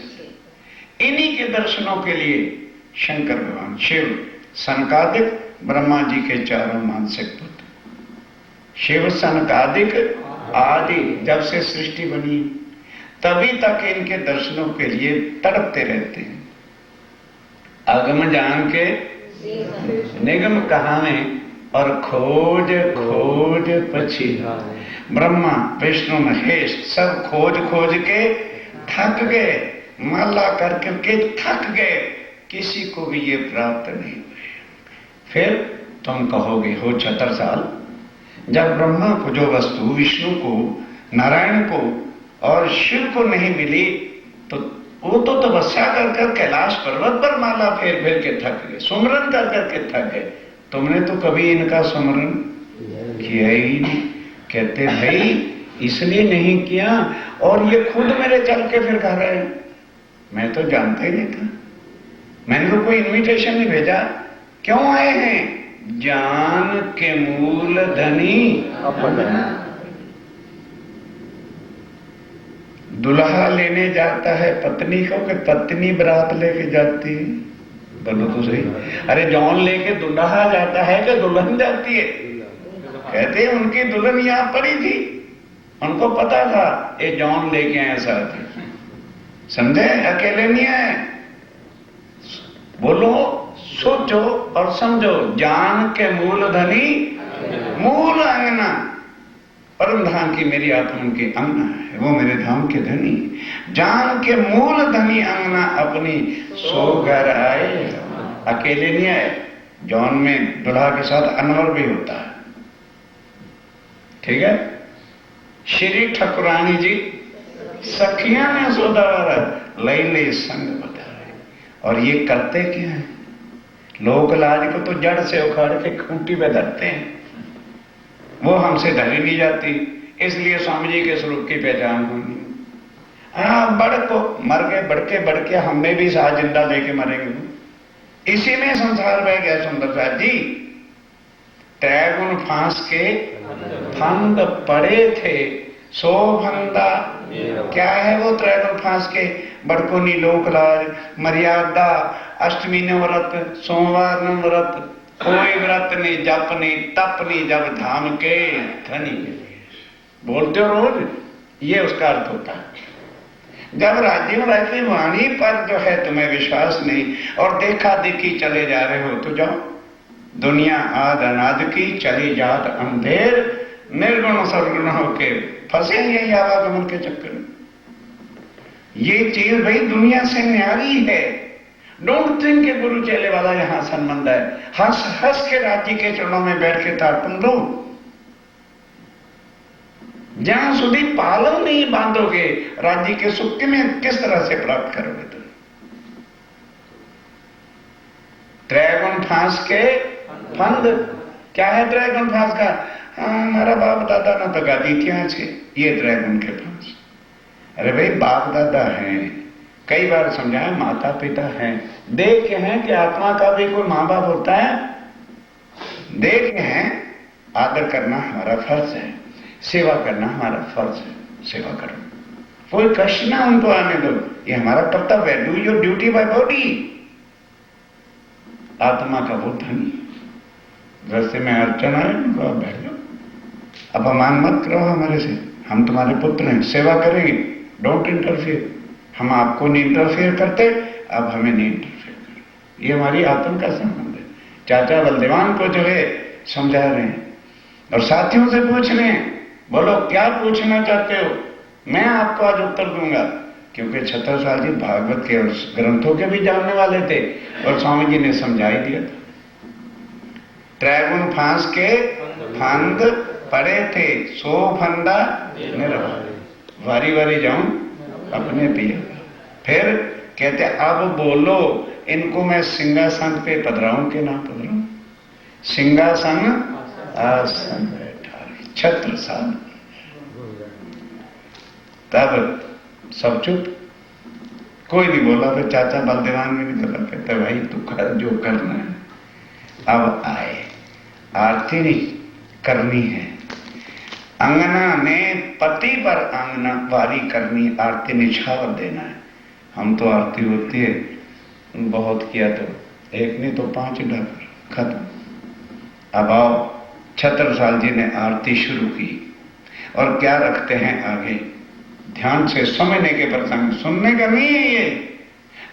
इन्हीं के दर्शनों के लिए शंकर भगवान, शिव सनकादिक, ब्रह्मा जी के चारों मानसिक पुत्र, शिव सनकादिक आदि, जब से सृष्टि बनी तभी तक इनके दर्शनों के लिए तड़पते रहते हैं। अगम जान के निगम कहाने और खोज खोज पछी। ब्रह्मा, विष्णु, महेश सब खोज खोज के थक गए, माला करके थक गए, किसी को भी ये प्राप्त नहीं हुए। फिर तुम कहोगे हो 76 साल, जब ब्रह्मा को जो वस्तु, विष्णु को, नारायण को और शिव को नहीं मिली, तो वो तो तपस्या कर कैलाश पर्वत पर माला फेर फेर के थक गए, सुमरन कर के थक गए। तुमने तो कभी इनका सुमरन किया ही नहीं। कहते भाई इसलिए नहीं किया, और ये खुद मेरे चल के फिर कह रहे हैं, मैं तो जानता ही नहीं था, मैंने तो कोई इन्विटेशन नहीं भेजा। क्यों आए हैं? जान के मूल धनी अपना। दुल्हा लेने जाता है पत्नी को कि पत्नी बारात लेके जाती है? बोलो तो सही। अरे जौन लेके दुल्हा जाता है कि दुल्हन जाती है? कहते हैं उनकी दुल्हन यहां पड़ी थी, उनको पता था ये जौन लेके आए साथ, समझे? अकेले नहीं आए। बोलो, सोचो और समझो। जान के मूल धनी, मूल अंगना, परम धाम की मेरी आत्मा की अंगना है, वो मेरे धाम के धनी। जान के मूल धनी अंगना अपनी, सो घर आए। अकेले नहीं आए, जौन में दुल्हा के साथ अनवर भी होता है, ठीक है। श्री ठकुरानी जी सखियां ने सोदावारा लई लई संग बताए। और ये करते क्या है? लोक लाज को तो जड़ से उखाड़ के खूंटी पे धरते हैं, वो हमसे धरी नहीं जाती। इसलिए स्वामी जी के स्वरूप की पहचान होनी। हाँ, बढ़ को मर गए, बढ़ के हमें भी साथ जिंदा लेके मरेंगे। इसी में संसार बह गया सुंदर साहब जी। तैगुन फांस के फंद पड़े थे, सो फंदा। क्या है वो त्रैगुन फांस के? बड़कोनी लोकलाज, मर्यादा, अष्टमी ने व्रत, सोमवार ने व्रत, कोई व्रत नहीं, जप नहीं, तप नहीं, जब धाम के धनी। बोलते हो रोज, ये उसका अर्थ होता है। जब राज्य में रहती वाणी पर जो है तुम्हें विश्वास नहीं और देखा देखी चले जा रहे हो, तो जाओ। दुनिया आद अनाद की चली जात अंधेर, निर्गुण सर्वगुण होके फंसे यही आवागमन के चक्कर में। ये चीज भाई दुनिया से न्यारी है। डोंट थिंक के गुरु चेले वाला यहां संबंध है। हंस हंस के राज्य के चरणों में बैठ के तारतम दो। जहां सुधी पालव नहीं बांधोगे, राज्य के सुख में किस तरह से प्राप्त करोगे तुम? त्रैगुण फांस के फंद। क्या है त्रैगुण फांस का? हमारा बाप दादा ना तो गादी थी छे, ये त्रैगुण के फांस। अरे भाई बाप दादा हैं, कई बार समझाया, माता पिता हैं, देखे हैं कि आत्मा का भी कोई माँ बाप होता है, देखे हैं। आदर करना हमारा फर्ज है, सेवा करना हमारा फर्ज है, सेवा करो। कोई कष्ट ना उनको आने दो, ये हमारा कर्तव्य है। Do your duty by body. आत्मा का वो धनी रस्ते में अर्चन आए तो आप बैठ जाओ, अपमान मत करो हमारे से, हम तुम्हारे पुत्र हैं, सेवा करेंगे, डोंट इंटरफियर। हम आपको नहीं इंटरफियर करते, अब हमें नहीं इंटरफियर करो। ये हमारी आत्मा का संबंध है। चाचा बलदेवान को जो है समझा रहे हैं और साथियों से पूछ रहे हैं, बोलो क्या पूछना चाहते हो, मैं आपको आज उत्तर दूंगा। क्योंकि छत्रसाल जी भागवत के और ग्रंथों के भी जानने वाले थे और स्वामी जी ने समझा ही दिया था। त्रैगुण फांस के फंद पड़े थे, सो फंदा निर्भर, वारी वारी जाऊं अपने पिया। फिर कहते अब बोलो इनको मैं सिंहासन पे पधराऊं कि ना पधराऊं। सिंहासन आसन बैठा छत्रसाल। तब सब चुप, कोई नहीं बोला। तो चाचा बलदेवान भी नहीं बोला, कहते भाई तू कर जो करना है। अब आए, आरती नहीं करनी है, अंगना ने पति पर अंगना वारी करनी, आरती निछावर देना है। हम तो आरती होती है बहुत किया तो एक नहीं तो 5 डाकर खत्म। अब आओ, छत्रसाल जी ने आरती शुरू की और क्या रखते हैं आगे, ध्यान से समझने के प्रसंग, सुनने का नहीं है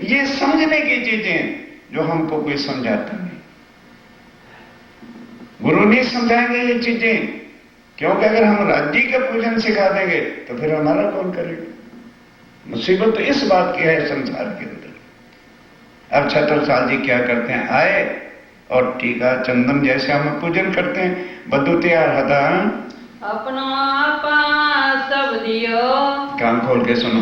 ये समझने की चीजें जो हमको कोई समझाता नहीं। गुरु नहीं समझाएंगे ये चीजें, क्योंकि अगर हम राज्य का पूजन सिखा देंगे तो फिर हमारा कौन करेगा। मुसीबत तो इस बात की है संसार के अंदर। अब छत्रसाल जी क्या करते हैं, आए और टीका चंदन जैसे हम पूजन करते हैं, बद्दू तैयार हदा अपनो आपा सब दियो। कान खोल के सुनो।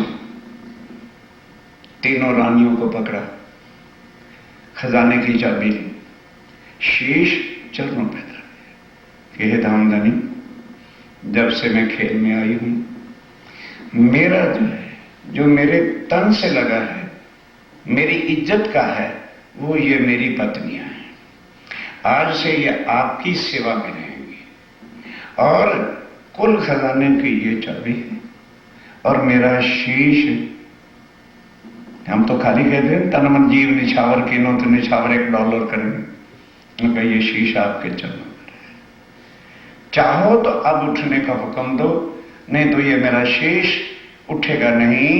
तीनों रानियों को पकड़ा, खजाने की चाबी ली, शीश चरणों पे धर कि हे धामधनी, जब से मैं खेल में आई हूं, मेरा जो है, जो मेरे तन से लगा है, मेरी इज्जत का है, वो ये मेरी पत्नियां हैं। आज से ये आपकी सेवा में रहेंगी और कुल खजाने की ये चाबी है और मेरा शीश। हम तो खाली कहते हैं तन मन जीव निछावर कीनो तो निछावर $1 करेंगे। ये शीश आपके चरणों पर है, चाहो तो अब उठने का हुक्म दो, नहीं तो ये मेरा शीश उठेगा नहीं।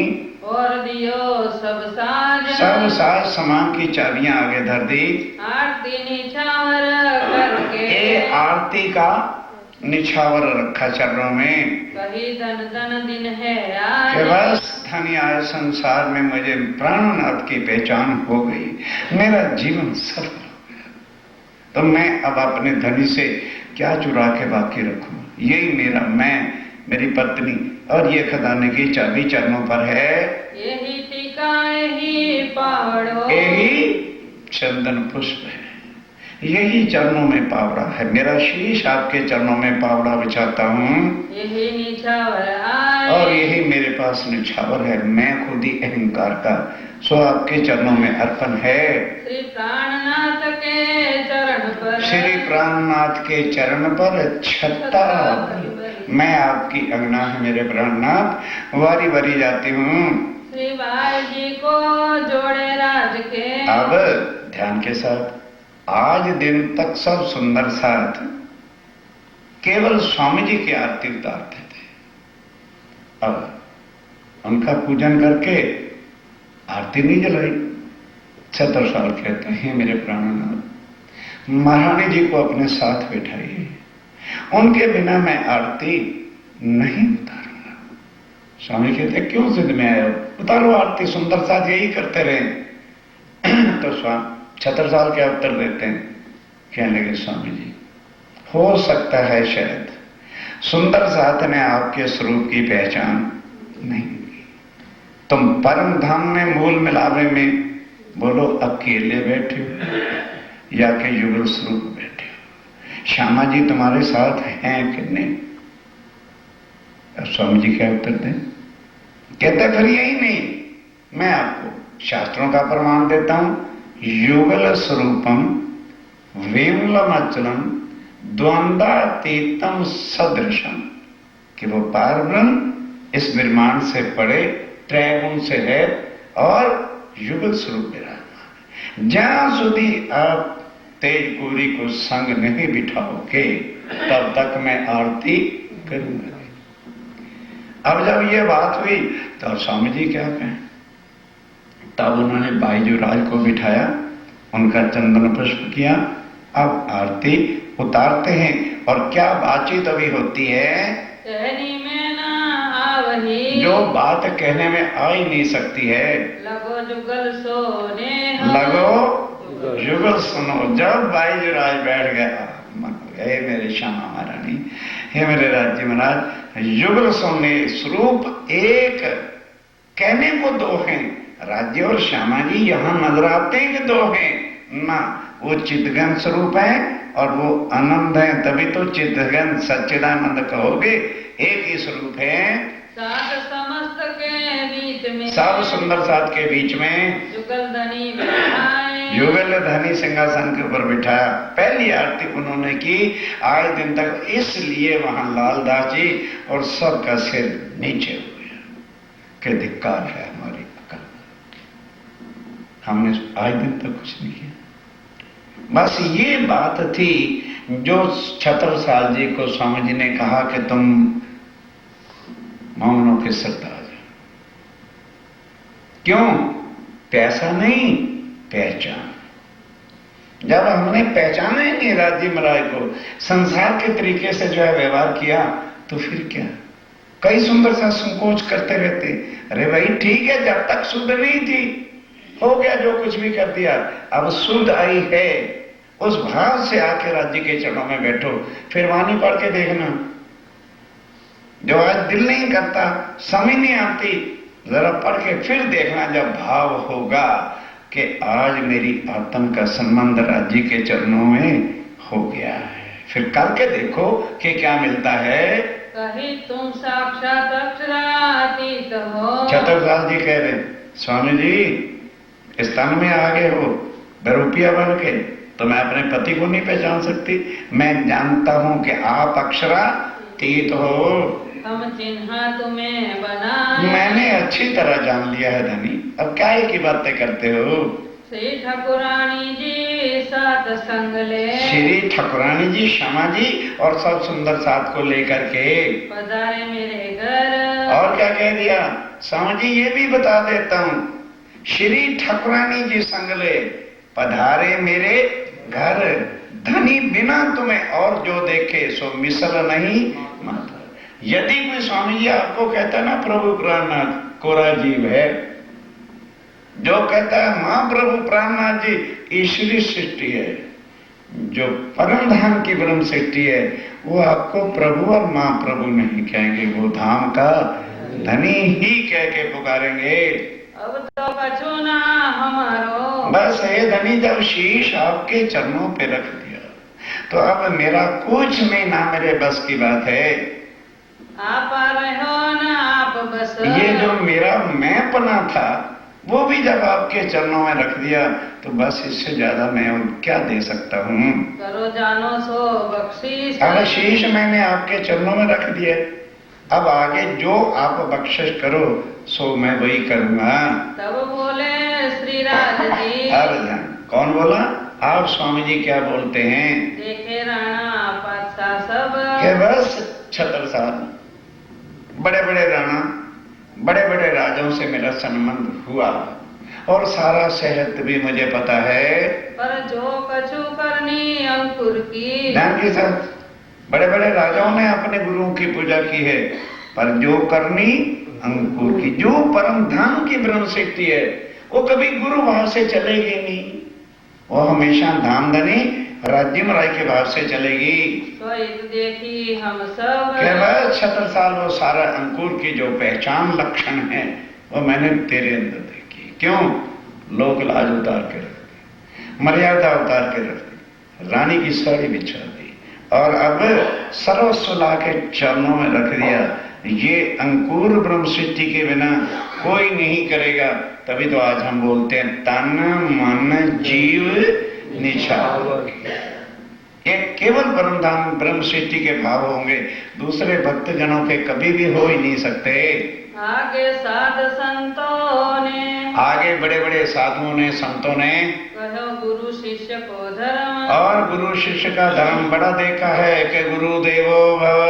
और दियो सब साज सामान की चाबियां आगे धर दी। आरती निछावर करके, ये आरती का निछावर रखा चरणों में। कही धन धन दिन है कि बस धनी आए संसार में, मुझे प्राणनाथ की पहचान हो गई, मेरा जीवन सफल हो गया। तो मैं अब अपने धनी से क्या चुरा के बाकी रखूं, यही मेरा मैं, मेरी पत्नी और ये खजाने की चाबी चरणों पर है। यही टीका यही पावड़ो, यही चंदन पुष्प है, यही चरणों में पावड़ा है। मेरा शीश आपके चरणों में पावड़ा बिछाता हूं, यही निछावर आए, और यही मेरे पास निछावर है। मैं खुद ही अहंकार का, सो आपके चरणों में अर्पण है। श्री प्राणनाथ के चरण पर, श्री प्राणनाथ के चरण पर छत्ता मैं आपकी अंगना है मेरे प्राणनाथ, वारी वारी जाती हूँ। श्री भाई जी को जोड़े राज के। अब ध्यान के साथ, आज दिन तक सब सुंदर साथ केवल स्वामी जी की आरती उतारते थे। अब उनका पूजन करके आरती नहीं जलाई। छत्रसाल कहते हैं मेरे प्राणनाथ, महारानी जी को अपने साथ बैठाइए, उनके बिना मैं आरती नहीं उतारूंगा। स्वामी कहते क्यों जिद में आए हो, उतारो आरती, सुंदर साथ यही करते रहे। तो स्वामी छत्रसाल क्या उत्तर देते हैं, कहने लगे स्वामी जी, हो सकता है शायद सुंदर साथ ने आपके स्वरूप की पहचान नहीं की। तुम परम धाम में मूल मिलावे में बोलो अकेले बैठे हो या के युगल स्वरूप बैठे हो, श्यामा जी तुम्हारे साथ हैं कि नहीं। अब स्वामी जी क्या उत्तर दें, कहते फिर यही नहीं, मैं आपको शास्त्रों का प्रमाण देता हूं, युगल स्वरूपम वेमुलमचलम द्वंद्वातीतम सदृशम, कि वो पार ब्रह्म इस ब्रह्मांड से परे त्रैगुण से है और युगल स्वरूप विराजमान। जहां સુધી आप तेज पूरी को संग नहीं बिठाओगे तब तक मैं आरती करूंगा। अब जब ये बात हुई तो स्वामी जी क्या कहें, तब उन्होंने बाईजूराज को बिठाया, उनका चंदन पुष्प किया। अब आरती उतारते हैं और क्या बातचीत अभी होती है, कहनी में ना आवही, जो बात कहने में आ ही नहीं सकती है। लगो जुगल सोने, लगो युगल सुनो। जब बाईजूराज बैठ गया, हे मेरे श्यामा महारानी, हे मेरे राज्य महाराज, युगल सुनने स्वरूप एक, कहने को दो हैं, राज्य और श्यामा जी यहाँ नजर आते हैं कि दो हैं ना, वो चितगन स्वरूप है और वो आनंद है, तभी तो चितगन सच्चिदानंद कहोगे, एक ही स्वरूप है। सात समस्त के बीच में, सब सुंदर सात के बीच में जुगल धनी बिठाए, युगल धनी सिंहासन के ऊपर बिठाया। पहली आरती उन्होंने की आज दिन तक, इसलिए वहां लालदास जी और सबका सिर नीचे हो गया कि धिक्कार है हमारी अकल, हमने आज दिन तक कुछ नहीं किया। बस ये बात थी जो छत्रसाल जी को स्वामी जी ने कहा कि तुम मोमनों के सरताज। क्यों? पैसा नहीं, पहचान। जब हमने पहचाना ही नहीं राज्य महाराज को, संसार के तरीके से जो है व्यवहार किया, तो फिर क्या? कई सुंदर सा संकोच करते रहते, अरे भाई ठीक है, जब तक शुद्ध नहीं थी हो गया, जो कुछ भी कर दिया, अब शुद्ध आई है, उस भाव से आके राज्य के चरणों में बैठो। फिर वाणी पढ़ के देखना, जो आज दिल नहीं करता, समझ नहीं आती, जरा पढ़ के फिर देखना, जब भाव होगा कि आज मेरी आत्म का संबंध राज्य के चरणों में हो गया है, फिर करके देखो कि क्या मिलता है। कही तुम साक्षात अक्षरातीत हो। छत्रसाल जी कह रहे, स्वामी जी इस तन में आ गए हो बरूपिया बन के, तो मैं अपने पति को नहीं पहचान सकती। मैं जानता हूं कि आप अक्षरातीत हो, हम चिन्हा तुम्हें बना, मैंने अच्छी तरह जान लिया है धनी, अब क्या की बातें करते हो। श्री ठाकुरानी जी सात संग ले, श्री ठाकुरानी जी, श्यामा जी और सब सुंदर साथ को लेकर के पधारे मेरे घर। और क्या कह दिया स्वामी जी, ये भी बता देता हूं, श्री ठाकुरानी जी संग ले पधारे मेरे घर, धनी बिना तुम्हें और जो देखे सो मिसल नहीं माता। यदि कोई स्वामी जी आपको कहता ना प्रभु प्राणनाथ कोरा जीव है, जो कहता है महाप्रभु प्राणनाथ जी ईश्वरी सृष्टि है, जो परम धाम की ब्रह्म सृष्टि है, वो आपको प्रभु और महाप्रभु नहीं कहेंगे, वो धाम का धनी ही कह के पुकारेंगे। अब तो कछु ना हमारो, बस ये धनी जब शीश आपके चरणों पे रख दिया, तो अब मेरा कुछ नहीं, ना मेरे बस की बात है। आप आ रहे हो ना आप बस, ये जो मेरा मैं पना था वो भी जब आपके चरणों में रख दिया, तो बस इससे ज्यादा मैं और क्या दे सकता हूँ। करो जानो सो बख्शीश, अब शीश मैंने आपके चरणों में रख दिया, अब आगे जो आप बख्शिश करो सो मैं वही करूंगा। तब बोले श्री राज जी, अब कौन बोला? आप स्वामी जी क्या बोलते हैं? देखे राणा पातशाह सब, कि बस छत्रसाल, बड़े बड़े राणा, बड़े बड़े राजाओं से मेरा संबंध हुआ और सारा सहत भी मुझे पता है, पर जो कछु करनी अंकुर की, ध्यान के साथ, बड़े बड़े राजाओं ने अपने गुरुओं की पूजा की है, पर जो करनी अंकुर की, जो परम धाम की ब्रह्म शक्ति है, वो कभी गुरु भाव से चलेगी नहीं, वो हमेशा धाम धनी राज्य महाराज के भाव से चलेगी। स्वयं देखी हम सब, केवल छत्रसाल वो सारा अंकुर की जो पहचान लक्षण है वो मैंने तेरे अंदर देखी। क्यों? लोक लाज उतार के रख दी, मर्यादा उतार के रख दी, रानी की साड़ी बिछा दी और अब सर्वस्व ला के चरणों में रख दिया। ये अंकुर ब्रह्म सृष्टि के बिना कोई नहीं करेगा। तभी तो आज हम बोलते हैं तन मन जीव निछावर, ये केवल परम धाम ब्रह्म सृष्टि के भाव होंगे, दूसरे भक्त जनों के कभी भी हो ही नहीं सकते। आगे साध संतों ने, आगे बड़े बड़े साधुओं ने, संतों ने कहो गुरु शिष्य को धर्म, और गुरु शिष्य का धर्म बड़ा देखा है कि गुरु देवो भव,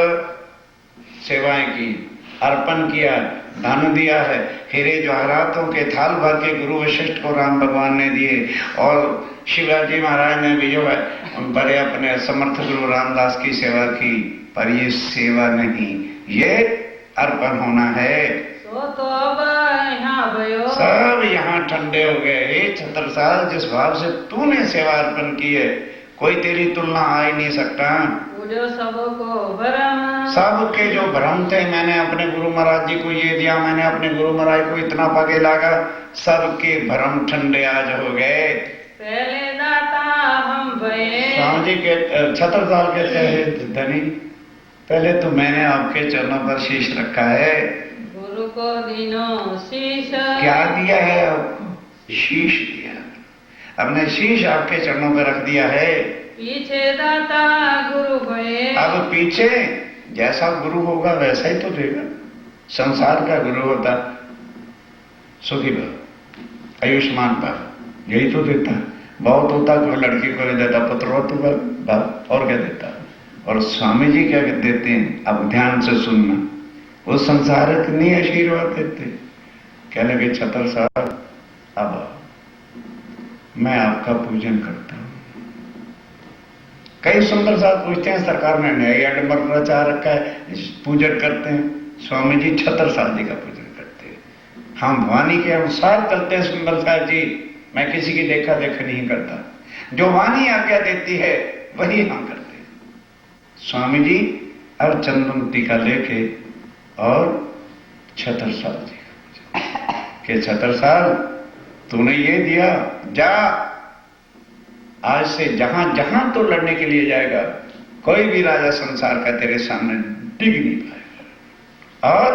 सेवाएं की, अर्पण किया, धन दिया है, हीरे जवाहरातों के थाल भर के गुरु वशिष्ठ को राम भगवान ने दिए, और शिवाजी महाराज ने भी जो है बड़े अपने समर्थ गुरु रामदास की सेवा की, पर ये सेवा नहीं, ये अर्पण होना है। तो अब यहाँ भयो, सब यहाँ ठंडे हो गए। हे छत्रसाल, जिस भाव से तूने सेवा अर्पण की है, कोई तेरी तुलना आ ही नहीं सकता। पूजो सबको भरम, सबके जो भ्रम थे, मैंने अपने गुरु महाराज जी को ये दिया, मैंने अपने गुरु महाराज को इतना पगे लागा, सबके भ्रम ठंडे आज हो गए। पहले दाता हम भये, स्वामी जी के छत्रसाल कहते हैं, धनी पहले तो मैंने आपके चरणों पर शीश रखा है। गुरु को दीनो शीश, क्या दिया है आपको? शीश दिया, अपने शीश आपके चरणों पर रख दिया है। पीछे दाता गुरु भये, अब पीछे जैसा गुरु होगा वैसा ही तो देगा। संसार का गुरु होता सुखी भव, आयुष्मान भव, यही तो देता। बहुत होता कोई लड़की को नहीं देता, पुत्रवत भव, और क्या देता। और स्वामी जी क्या देते हैं? अब ध्यान से सुनना, वो संसार कितनी आशीर्वाद देते। कहने के छतर साहब, अब मैं आपका पूजन करता हूं। कई सुंदर साहब पूछते हैं, सरकार ने नया आडम्बर रचा रखा है, पूजन करते हैं। स्वामी जी छत्रसाल जी का पूजन करते हैं। हम वाणी के अनुसार चलते हैं सुंदर साहब जी, मैं किसी की देखा देखा नहीं करता, जो वाणी आज्ञा देती है वही हम करते हैं। स्वामी जी और चंदन टीका लेके और छत्रसाल जी के, छत्रसाल तूने ये दिया, जा आज से जहां जहां तो लड़ने के लिए जाएगा, कोई भी राजा संसार का तेरे सामने टिक नहीं पाएगा। और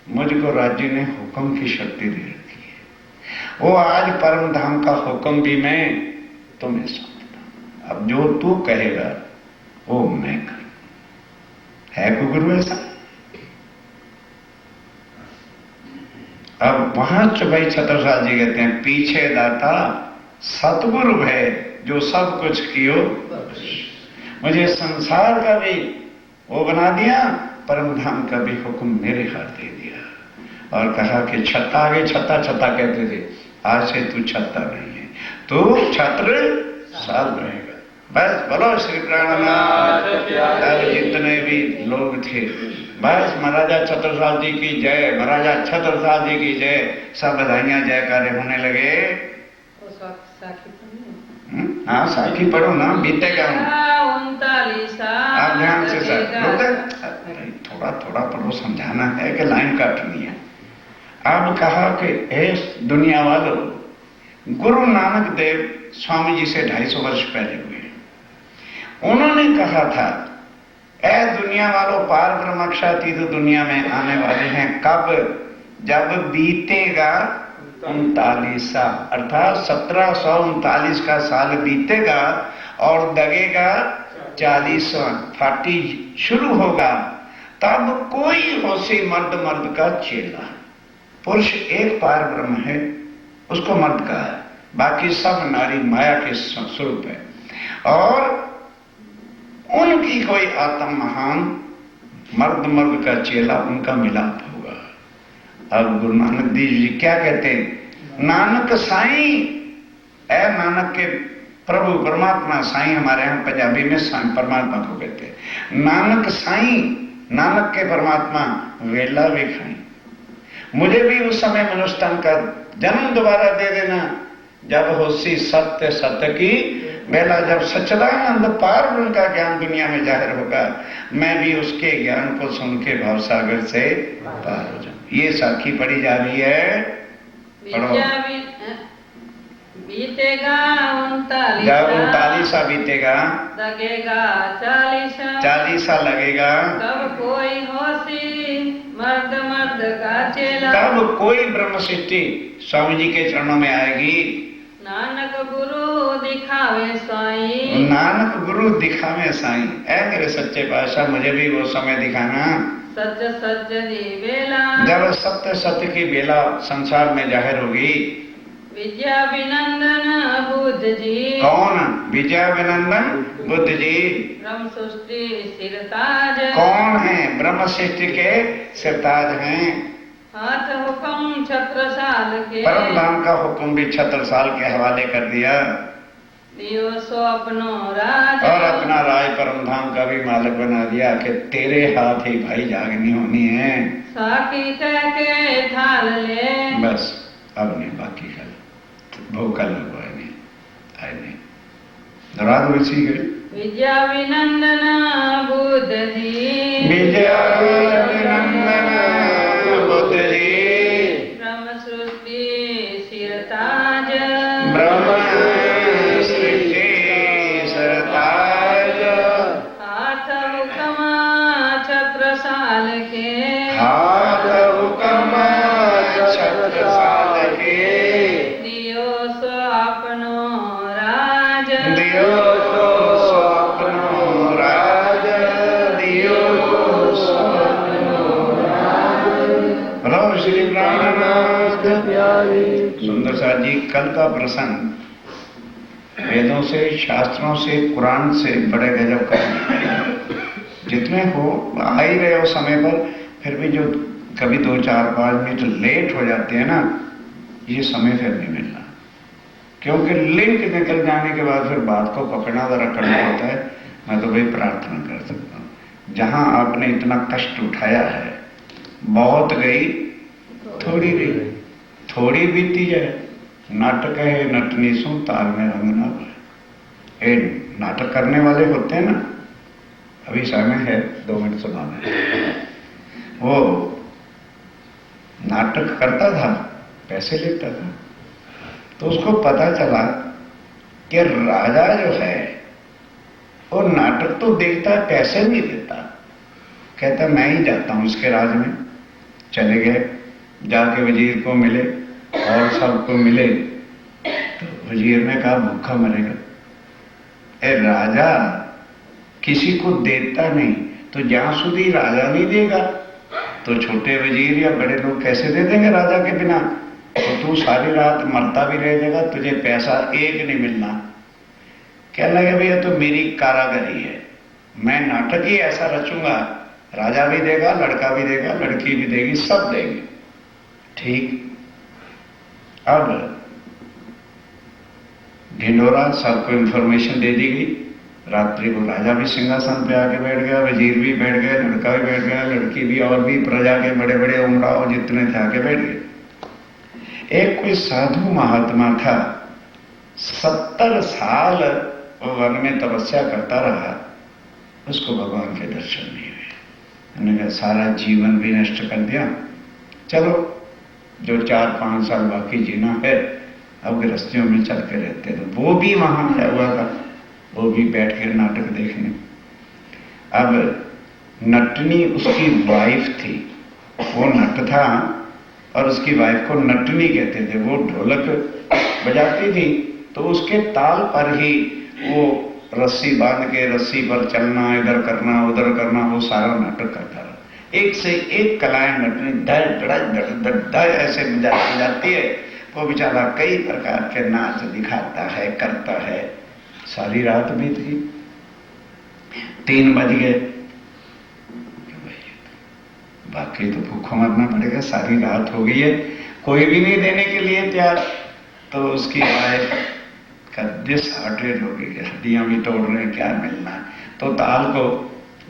मुझको राज्य ने हुक्म की शक्ति दे रखी है, वो आज परम धाम का हुक्म भी मैं तुम्हें सौंपता हूं। अब जो तू कहेगा वो मैं करूं। है कोई गुरु ऐसा? अब वहां भाई छत्रसाल जी कहते हैं, पीछे दाता सतगुरु है, जो सब कुछ कियो, मुझे संसार का भी वो बना दिया, परम धाम का भी हुक्म मेरे हाथ दे दिया। और कहा कि छत्ता, आगे छत्ता छत्ता कहते थे, आज से तू छत्ता नहीं है, तू छत्र साल रहेगा। बस बोलो श्री प्राणनाथ। जितने भी लोग थे, बस महाराजा छत्रसाल जी की जय, महाराजा छत्रसाल जी की जय, सब बधाइयां जयकारे होने लगे। हाँ साखी पढ़ो ना, बीतेगा। आप ध्यान से थोड़ा थोड़ा पढ़ो, समझाना है कि लाइन काटनी है। अब कहा कि हे दुनिया वालों, गुरु नानक देव स्वामी जी से 250 वर्ष पहले हुए। उन्होंने कहा था, ऐ दुनिया वालों, पार ब्रह्मक्षातीत दुनिया में आने वाले हैं। कब? जब बीतेगा 39 साल, अर्थात 1739 का साल बीतेगा और लगेगा 40वां, 40 शुरू होगा, तब कोई होशी मर्द का चेला, पुरुष एक पार ब्रह्म है, उसको मर्द का है, बाकी सब नारी माया के स्वरूप है, और उनकी कोई आत्म महान मर्द का चेला, उनका मिलाप होगा। अब गुरु नानक देव जी क्या कहते हैं? नानक साईं, ऐ नानक के प्रभु परमात्मा, साईं हमारे यहाँ पंजाबी में साईं परमात्मा को कहते हैं। नानक साईं, नानक के परमात्मा वेला भी खाई, मुझे भी उस समय मनुष्य तन का जन्म दोबारा दे देना, जब होशी सत्य सत्य की बेला, जब सच्चिदानंद पार ब्रह्म का ज्ञान दुनिया में जाहिर होगा, मैं भी उसके ज्ञान को सुन के भवसागर से पार हो जाऊं। ये साखी पढ़ी जा रही है, पढ़ो। बीतेगा 39, जब 39 बीतेगा, लगेगा 40 लगेगा, तब कोई होशी मर्द का चेला, तब कोई ब्रह्म सृष्टि स्वामी जी के चरणों में आएगी, नानक गुरु दिखावे साईं। नानक गुरु दिखावे साईं। ऐ मेरे सच्चे पातशाह मुझे भी वो समय दिखाना सच सच दी बेला। जब सत्य सत्य की बेला संसार में जाहिर होगी। विद्याभिनंदन बुद्ध जी। कौन? विद्याभिनंदन बुद्ध जी। ब्रह्म सृष्टि सिरताज। कौन है? ब्रह्म सृष्टि के सिरताज हैं। हाथ हुक्म छत्रसाल के। परम धाम का हुक्म भी छत्रसाल के हवाले कर दिया। दियो सो अपनो राज। और अपना राय परम धाम का भी मालिक बना दिया कि तेरे हाथ ही भाई जागनी होनी है। साकी कह के थाल ले। बस अब नहीं, बाकी कल भूखा लोग आए नहीं रात वैसी गई। विद्याभिनंदन बुद्ध जी। विद्याभिनंदन बुद्ध जी। ब्रह्म सृष्टि सिरताज। ब्रह्म सृष्टि सिरताज। हाथ हुक्म छत्रसाल के। हाथ हुक्म छत्रसाल के। दियो सो अपनो राज। दियो सो अपनो राज। दियो सो अपनो राज। बोलो श्री प्राणनाथ प्यारी। सुंदर साथ जी, कल का प्रसंग वेदों से, शास्त्रों से, कुरान से बड़े गजब का जितने हो आ ही रहे हो समय पर, फिर भी जो कभी 2-4-5 मिनट लेट हो जाते हैं ना, ये समय फिर नहीं मिलना, क्योंकि लिंक निकल जाने के बाद फिर बात को पकड़ना जरा करना होता है। मैं तो भाई प्रार्थना कर सकता हूँ, जहां आपने इतना कष्ट उठाया है, बहुत गई थोड़ी गई, थोड़ी बीती जाए। नाटक है नटनी सो ताल में रंग ना भरे। नाटक करने वाले होते हैं ना, अभी समय है 2 मिनट सुनाना। वो नाटक करता था, पैसे लेता था, तो उसको पता चला कि राजा जो है वो नाटक तो देखता है, पैसे नहीं देता। कहता मैं ही जाता हूं उसके राज में। चले गए, जाके वजीर को मिले और सबको मिले, तो वजीर ने कहा भूखा मरेगा। राजा किसी को देता नहीं, तो जहां સુધી राजा नहीं देगा तो छोटे वजीर या बड़े लोग कैसे दे देंगे राजा के बिना? तो तू सारी रात मरता भी रह जाएगा, तुझे पैसा एक नहीं मिलना। कहने लगे भैया तो मेरी कारागरी है, मैं नाटक ही ऐसा रचूंगा, राजा भी देगा, लड़का भी देगा, लड़की भी देगी, सब देंगे। ठीक। अब ढिंडोरा सबको इंफॉर्मेशन दे दी गई। रात्रि को राजा भी सिंहासन पे आके बैठ गया, वजीर भी बैठ गया, लड़का भी बैठ गया, लड़की भी, और भी प्रजा के बड़े बड़े उमराव जितने थे आके बैठ गए। एक कोई साधु महात्मा था, 70 साल वो वन में तपस्या करता रहा, उसको भगवान के दर्शन नहीं हुए। उन्होंने कहा सारा जीवन भी नष्ट कर दिया, चलो जो 4-5 साल बाकी जीना है अब गृहस्थियों में चल के रहते। तो वो भी वहां गया हुआ था, वो भी बैठ के नाटक देखने। अब नटनी उसकी वाइफ थी, वो नट था और उसकी वाइफ को नटनी कहते थे। वो ढोलक बजाती थी, तो उसके ताल पर ही वो रस्सी बांध के रस्सी पर चलना, इधर करना उधर करना, वो सारा नाटक करता रहा। एक से एक कलाएं नटनी धड़ ऐसे बजाती है। वो बेचारा कई प्रकार के नाच दिखाता है, करता है। सारी रात बीत गई, 3 बज गए। बाकी तो भूखों मरना पड़ेगा, सारी रात हो गई है, कोई भी नहीं देने के लिए तैयार। तो उसकी वाइफ का डिसहार्टेड हो गई, हड्डियां भी तोड़ रहे हैं, क्या मिलना है। तो ताल को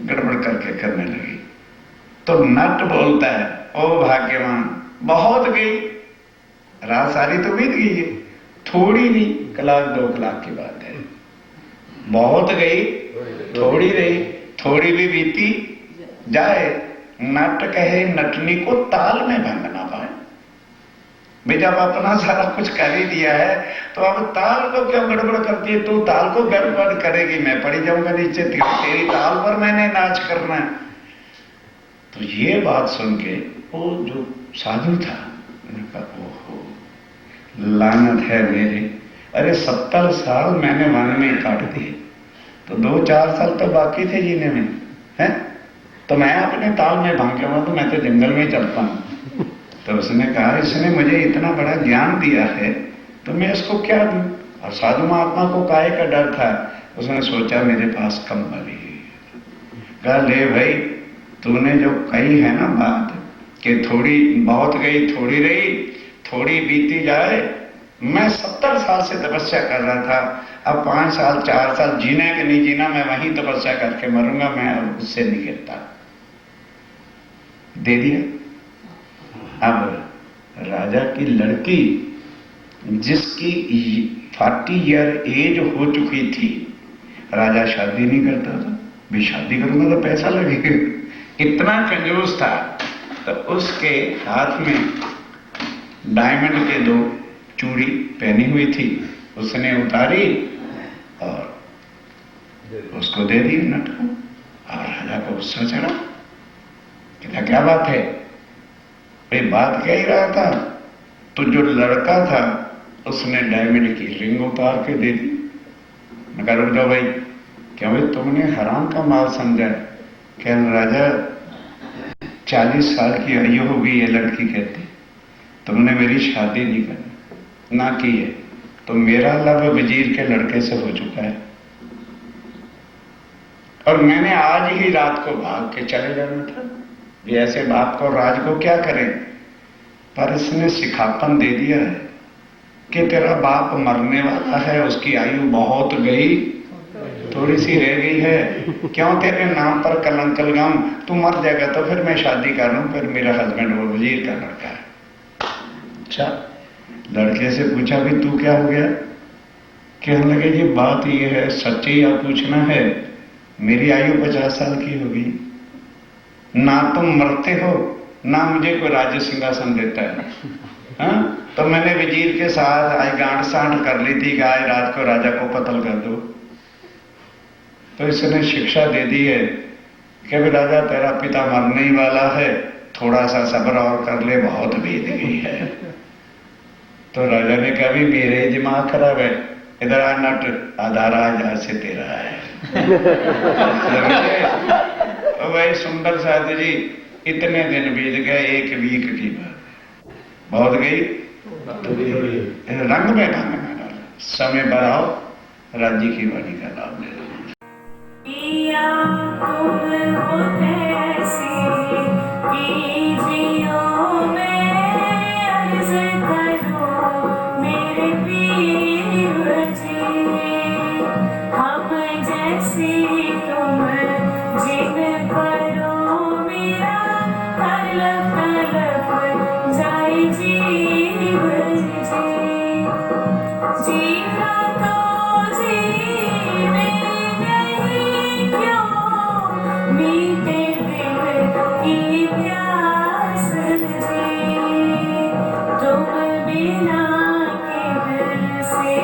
गड़बड़ करके करने लगी। तो नट बोलता है, ओ भाग्यवान, बहुत गई रात, सारी तो बीत गई है, थोड़ी नहीं, 1-2 कलाक की बात है। बहुत गई, थोड़ी रही, थोड़ी भी बीती जाए। नट कहे नटनी को ताल में भंग ना पाए। भाई जब अपना सारा कुछ कर ही दिया है तो अब ताल को क्यों गड़बड़ करती है? तू ताल को गड़बड़ करेगी, मैं पड़ी जाऊंगा नीचे, तेरी ताल पर मैंने नाच करना है। तो ये बात सुन के वो जो साधु था, उन्होंने कहा ओहो लानत है मेरे, अरे 70 साल मैंने वन में काट दिए, तो 2-4 साल तो बाकी थे जीने में, है? तो मैं अपने ताल में भाग के हुआ, तो मैं तो जंगल में चलता हूं। तो उसने कहा इसने मुझे इतना बड़ा ज्ञान दिया है, तो मैं इसको क्या दूं? और साधु महात्मा को काहे का डर था? उसने सोचा मेरे पास कंबल ही। कहा ले भाई, तूने जो कही है ना बात कि थोड़ी बहुत गई थोड़ी रही, थोड़ी बीती जाए, मैं 70 साल से तपस्या कर रहा था, अब 5 साल 4 साल जीना कि नहीं जीना, मैं वहीं तपस्या करके मरूंगा, मैं अब उससे नहीं गिरता। दे दिया। अब राजा की लड़की जिसकी 40 ईयर एज हो चुकी थी, राजा शादी नहीं करता था, भी शादी करूंगा तो पैसा लगेगा, इतना कंजूस था। तो उसके हाथ में डायमंड के 2 चूड़ी पहनी हुई थी, उसने उतारी और उसको दे दी नट को। और राजा को गुस्सा चढ़ा, कहता क्या बात है? भाई बात क्या ही रहा था, तो जो लड़का था उसने डायमंड की रिंग उतार के दे दी। मैं कह रुक जाओ भाई, क्या भाई तुमने हराम का माल समझा? क्या राजा 40 साल की आयु हो गई, ये लड़की कहती तुमने मेरी शादी नहीं करनी ना की है, तो मेरा लव वजीर के लड़के से हो चुका है, और मैंने आज ही रात को भाग के चले जाना था। ये ऐसे बाप को राज को क्या करें? पर इसने सिखापन दे दिया है कि तेरा बाप मरने वाला है, उसकी आयु बहुत गई, थोड़ी सी रह गई है, क्यों तेरे नाम पर कलंक लगाऊं? तू मर जाएगा तो फिर मैं शादी कर लूं, फिर मेरा हस्बैंड वो वजीर का लड़का है। अच्छा, लड़के से पूछा भी तू क्या हो गया? कहने लगे जी बात ये है, सच्ची या पूछना है, मेरी आयु 50 साल की हो गई, ना तुम मरते हो ना मुझे कोई राज्य सिंहासन देता है, हाँ? तो मैंने वजीर के साथ आज गांठ सांठ कर ली थी कि आज रात को राजा को कत्ल कर दो। तो इसने शिक्षा दे दी है कि भी राजा तेरा पिता मरने ही वाला है, थोड़ा सा सब्र और कर ले, बहुत बीत गई है। तो राजा ने कहा भी मेरे दिमाग खराब है, इधर आ नट, आधार आज से तेरा है। तो भाई सुंदर साधु जी, इतने दिन बीत गए, 1 वीक की बात बहुत गई, रंग में ढंग में डाला, समय बढ़ाओ, राज्य की वाणी का लाभ ले लो। पिया तुम हो कैसे कीजियो, मैं अर्ज करूं मेरे पीर जी, हम जैसे तुम जिन करो मेरा तलप तलप जाए जीव जी, जीना तो जीवे नहीं क्यों, मीठे दिल की प्यास जी, तुम बिना किधर से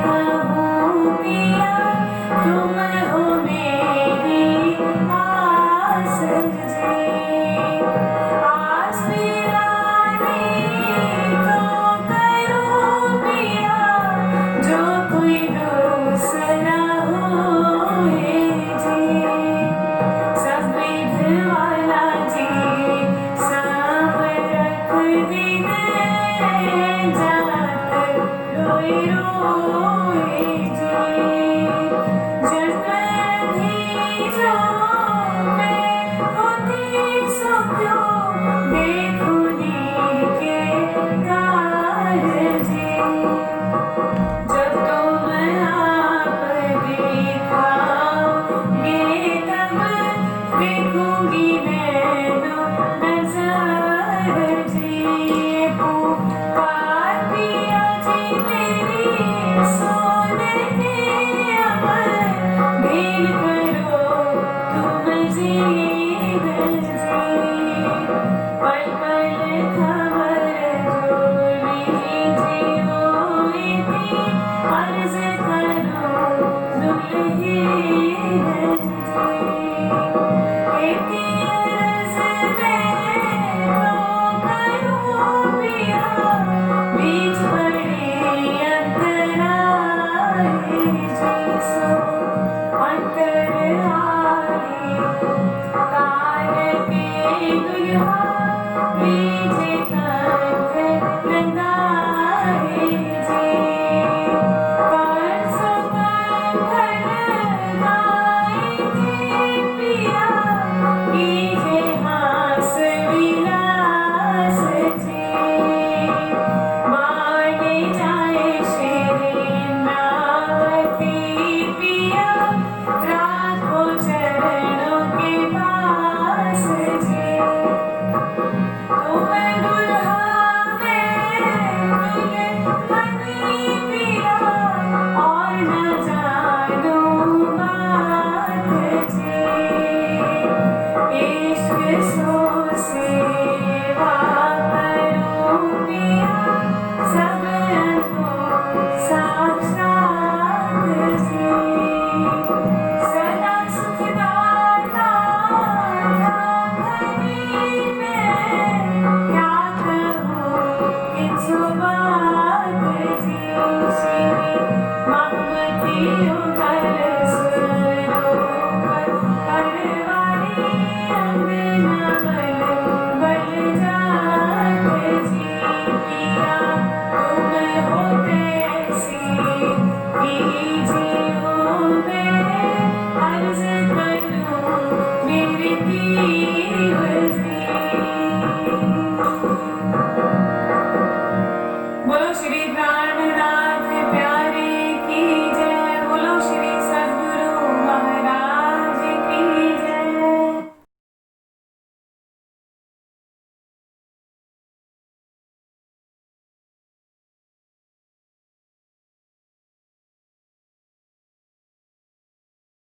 कहूँ पिया, तुम हो मेरी आस जी, आस पिरानी तो करो पिया, जो कोई दूसरा होए जी, सब विधवाला जी सब रख दीने, जात रोए रोए जी, जन्म जो मैं होती सो क्यों देखूनी के कार जी, जब तुम आप दिखाओगे तब देखूंगी नैनो नजर जी, पुकार पिया जी मेरी सोने अमर, भील करो तुम जीवन जी, पल पल खबर जो लीजियो इतनी, अर्ज करो दुल्हीन जी, एक अर्ज बिहार